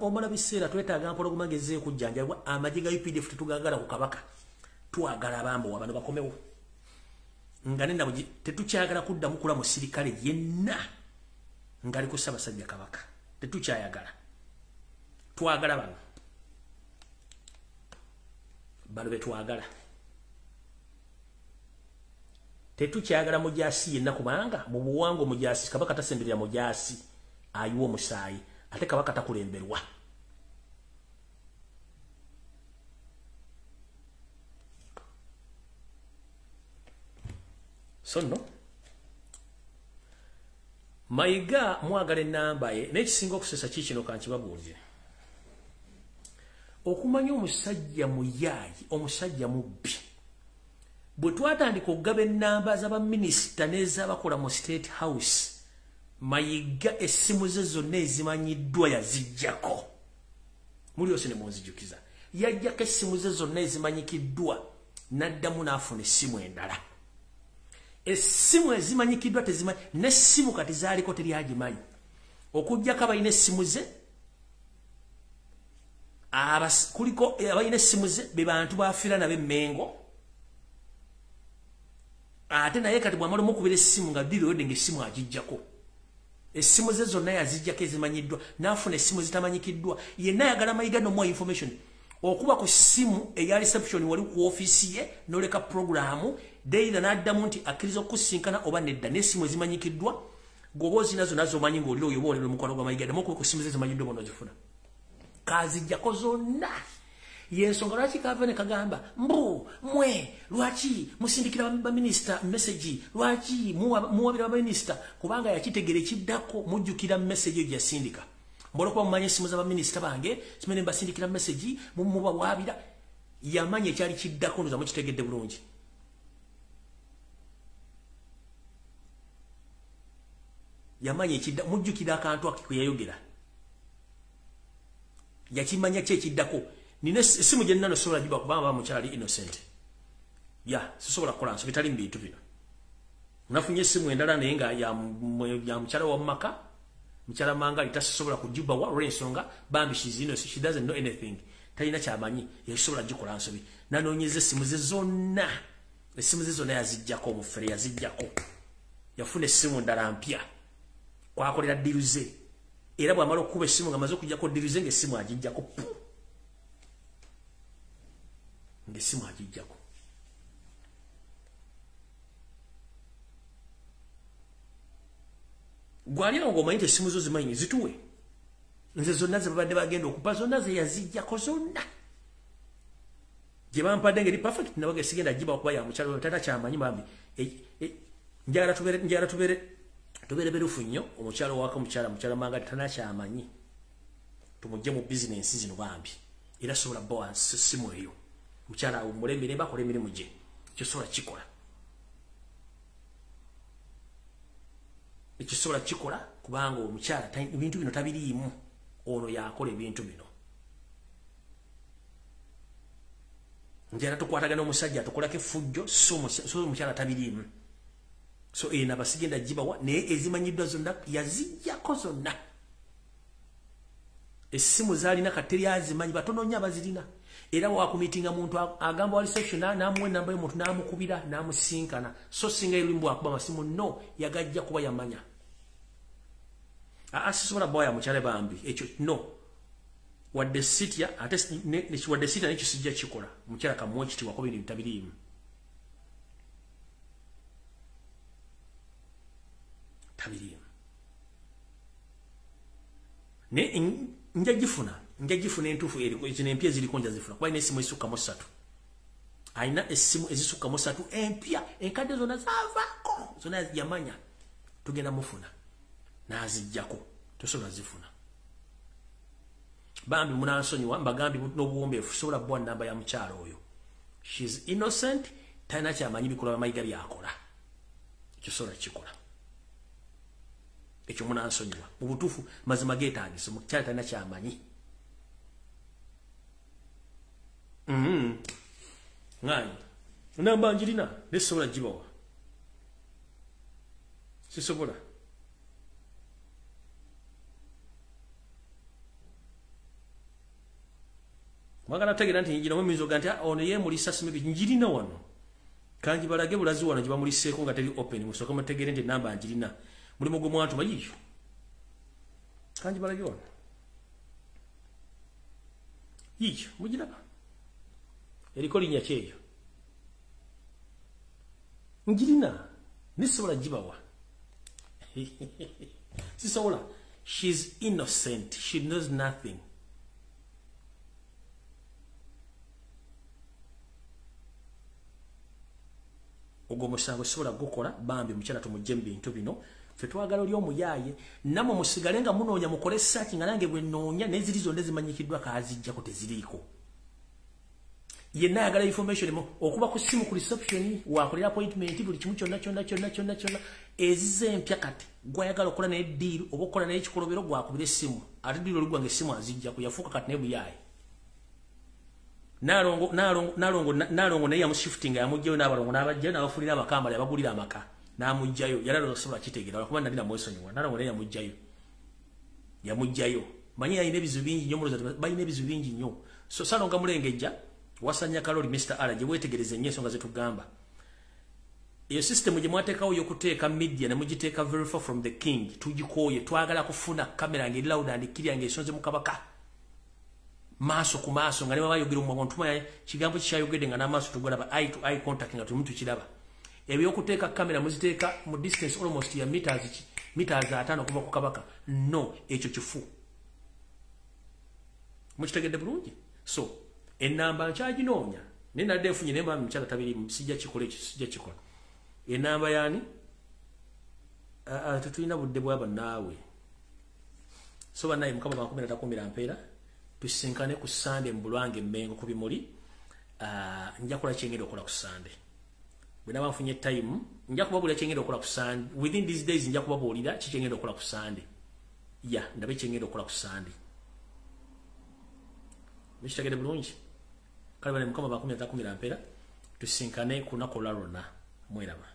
omala biseera twetaaga mpologoma ngezze okujjanjabwa amagye ga UPDF tetugagala ku Kabaka twagala abambowa bano bakomewo nga nenda tetukyagala kuddamu kula musirikale yenna ngali ku Ssaabasajja Kabaka tetukyayagala twagala bano betwagala tetukyagala mujasi yenna kubanga mu buwango mujasi Kabaka tasemberera mujasi ayiwo musaayi ate Kabaka takulemberwa sonno Mayiga mwagala ennamba ye n'ekisinga okusesa kikino kankibabuulire okumanya omusajja muyaayi omusajja mubbi bwe twatandika okugaba ennamba z'abaminisita n'ez'abakola mu State House Mayiga essimu ze zonna ezimanyiddwa yaziggyako muli yose ne munzijukiza yaggyako essimu ze zonna ezimanyikiddwa n'addamu n'afuna essimu endala essimu ezimanyikiddwa tezimanyi n'essimu kati zaaliko teri agimanyi okuggyako abalina essimu ze kuliko abalina essimu ze be bantu bafiira nabo emmengo ate naye kati bw'amala omukubira essimu nga ddiriwedde ng'essimu agiggyako essimu ze zonna yaziggyako ezimanyiddwa n'afuna essimu zitamanyikiddwa yenna ayagala Mayiga n'omuwa information okuba ku ssimu eya reception wali ku ofiisi ye n'oleka programu deira n'addamu nti akkiriza okusinkana oba nedda n'essimu ezimanyikiddwa gwoba ozinazo nazo omanyi ng'olira oyo oba olira omukwano gwa Mayiga ddamu okuba ku ssimu ze zimanyiddwa bona ozifuna kaziggyako zonna yensonga lwaki kava ne kagamba mbu mwe lwaki musindikira baminisita message lwaki muwabira baminisita kubanga yakitegera ekiddako mujjukira message eyo gyasindika mbola kuba mumanya essimu z'abaminisita bange simene mbasindikira message mubawabira yamanya ekyali kiddako ndoza mukitegedde bulungi yamanya ekidda mujjukira akantu akwe yayogera yakimanya kyekiddako nina essimu gye nnano sobola giba kubanga bamukyali innocent ya sisobola kukola nso bitali mu bintu bino nafunye essimu endala naye nga ya mukyala wa maka mukyala mangali tasobola kujuba wa rensonga bambi she doesn't know anything talina kyamanyi yasobola gikola nsobi nanoonyeza essimu ze zonna yazijjako omufere yazijjako yafuna essimu ndala mpya kwakolera diruze era bwamala okukuba essimu nga maze okujjako diruze ng'essimu agijjako ng'essimu agijjako gwalira ng'omanyi nti essimu zo zimanyi zituwe nze zonna ze babadde bagenda okuba zonna ze yazijjako zonna gye bampadde ngeri perfect nabaga sigenda giba okuba ya mukyalo tata kyamanyi bambi njagala tubeere berufu nnyo omukyalo waka mukyala manga tana kyamanyi tumugye mu bizinensi zino bambi era sobola bbawa ssimu eyo mukyala omulembere bakola emirimu gye kyosobola kikola kubanga omukyala ebintu bino tabiriimu ono yakola ebintu bino njala tukwatagana omusajja tukolako effujjo so omukyala tabiriimu so ena basigenda gibawa naye ezimanyiddwa zonna yazijjako zonna essimu zaalina kateri azimanyi batono nnyo abazirina era wakumitinga muntu agamba wa reception n'amuwa enamba y'omuntu n'amukubira n'amusinkana so singa erimbu akuba amasimu no yagajja kuba yamanya asisobola bbawa ya mukyala bambi ekyo no wadde sitya nekisijja kikola mukyala kamuwa ekitiibwa kuba ebintu tabiriimu nja gifuna entuufu zino empya eziriko nja zifuna kuba alina essimu ezisukkamu 3 alina essimu ezisukkamu 3 empya enkadde zonna zaavaako zonna yamanya tugenda mufuna n'azijjako tosobola zifuna bambi munansonyiwa mbagambye n'obuwombeefu sobola bwa namba ya mukyalo oyo she's innocent talina kyamanyi bikolwa bamayiga byakola ekyosobola kikola ekyo munansonyiwa mu butuufu mazima geetaagisa omukyala talina kyamanyi ng'anyi namba njirina nesobola gibawa sisobola mwagala tegera nti njira mu mizoga nti ono yeemulisa simu njirina wano kanji balage bulazi wano gibamuliseeko nga teri open musoka mutegere nti namba njirina mulimu gw'omwantu bayiyo kanji balage wano yiyo mugiraba eriko linnya kyeyo njirina nisobola gibawa sisobola she's innocent she knows nothing ogwo musango sobola gukola bambi mukyala tumugye mu bintu bino ffe twagala oli omuyaaye namwe musigale nga munoonya mukole search nga nange bwe nnoonya n'eziri zonna ezimanyikiddwa kaazijjako teziriiko yenna ayagala information okuba ku simu ku reception wakolera appointment buli kimu kyonna ezize empya kati gwayagala okukola naye ddiiru oba okukola naye ekikolobero gwakubira essimu ate ddiiru oligwanga essimu azijjako yafuuka kati naye muyaaye nalongo naye yamushiftinga yamugjayo n'abalongo n'abajjayo n'abafulira amakambala yabagulira amaka n'amugjayo yalalo sobola kitegeera kuba nalina mwesonyiwa nalongo naye yamugjayo manyi yalina ebizibu bingi nnyo muloza balina ebizibu bingi nnyo so salonga mulengejja wasanya kaloli Mr. Ala gye weetegereza ennyo ensonga zetugamba eyo system gye mwateekawo y'okuteeka media ne mugiteeka very far from the king tugikooye twagala kufuna kamera ngeri loud and clear ng'esonze mu kabaka maaso ku maaso nga ne baba yogera mu ntuma kigambo kikyayogedde nga n'amaaso tugolaba eye to eye contact nga tumutu kiraba ebyokuteeka kamera muziteeka mu distance almost ya meters 5 okuva ku kabaka no ekyo kifu mukitegedde bulungi so enamba nkyaginoonya naye nadde nfunye naye mbambi mukyala tabiri sijja kikola ekyo sijja kikola enamba yaani tetulina budde bwaba naawe so bannaye mukama bankumira takumira mpeera tusinkane ku Sunday mu Bulwange Mmengo ku bimuli nja kola kyengenda okukola ku Sunday bwe naba nfunye time nja kubabulira kyengenda okukola ku Sunday within these days nja kubabuulira kyengenda okukola ku Sunday ndabe kyengenda okukola ku Sunday mishitagede bulungi kale bane mukama bankumira takumira mpeera tusinkane ku nakola lona mweraba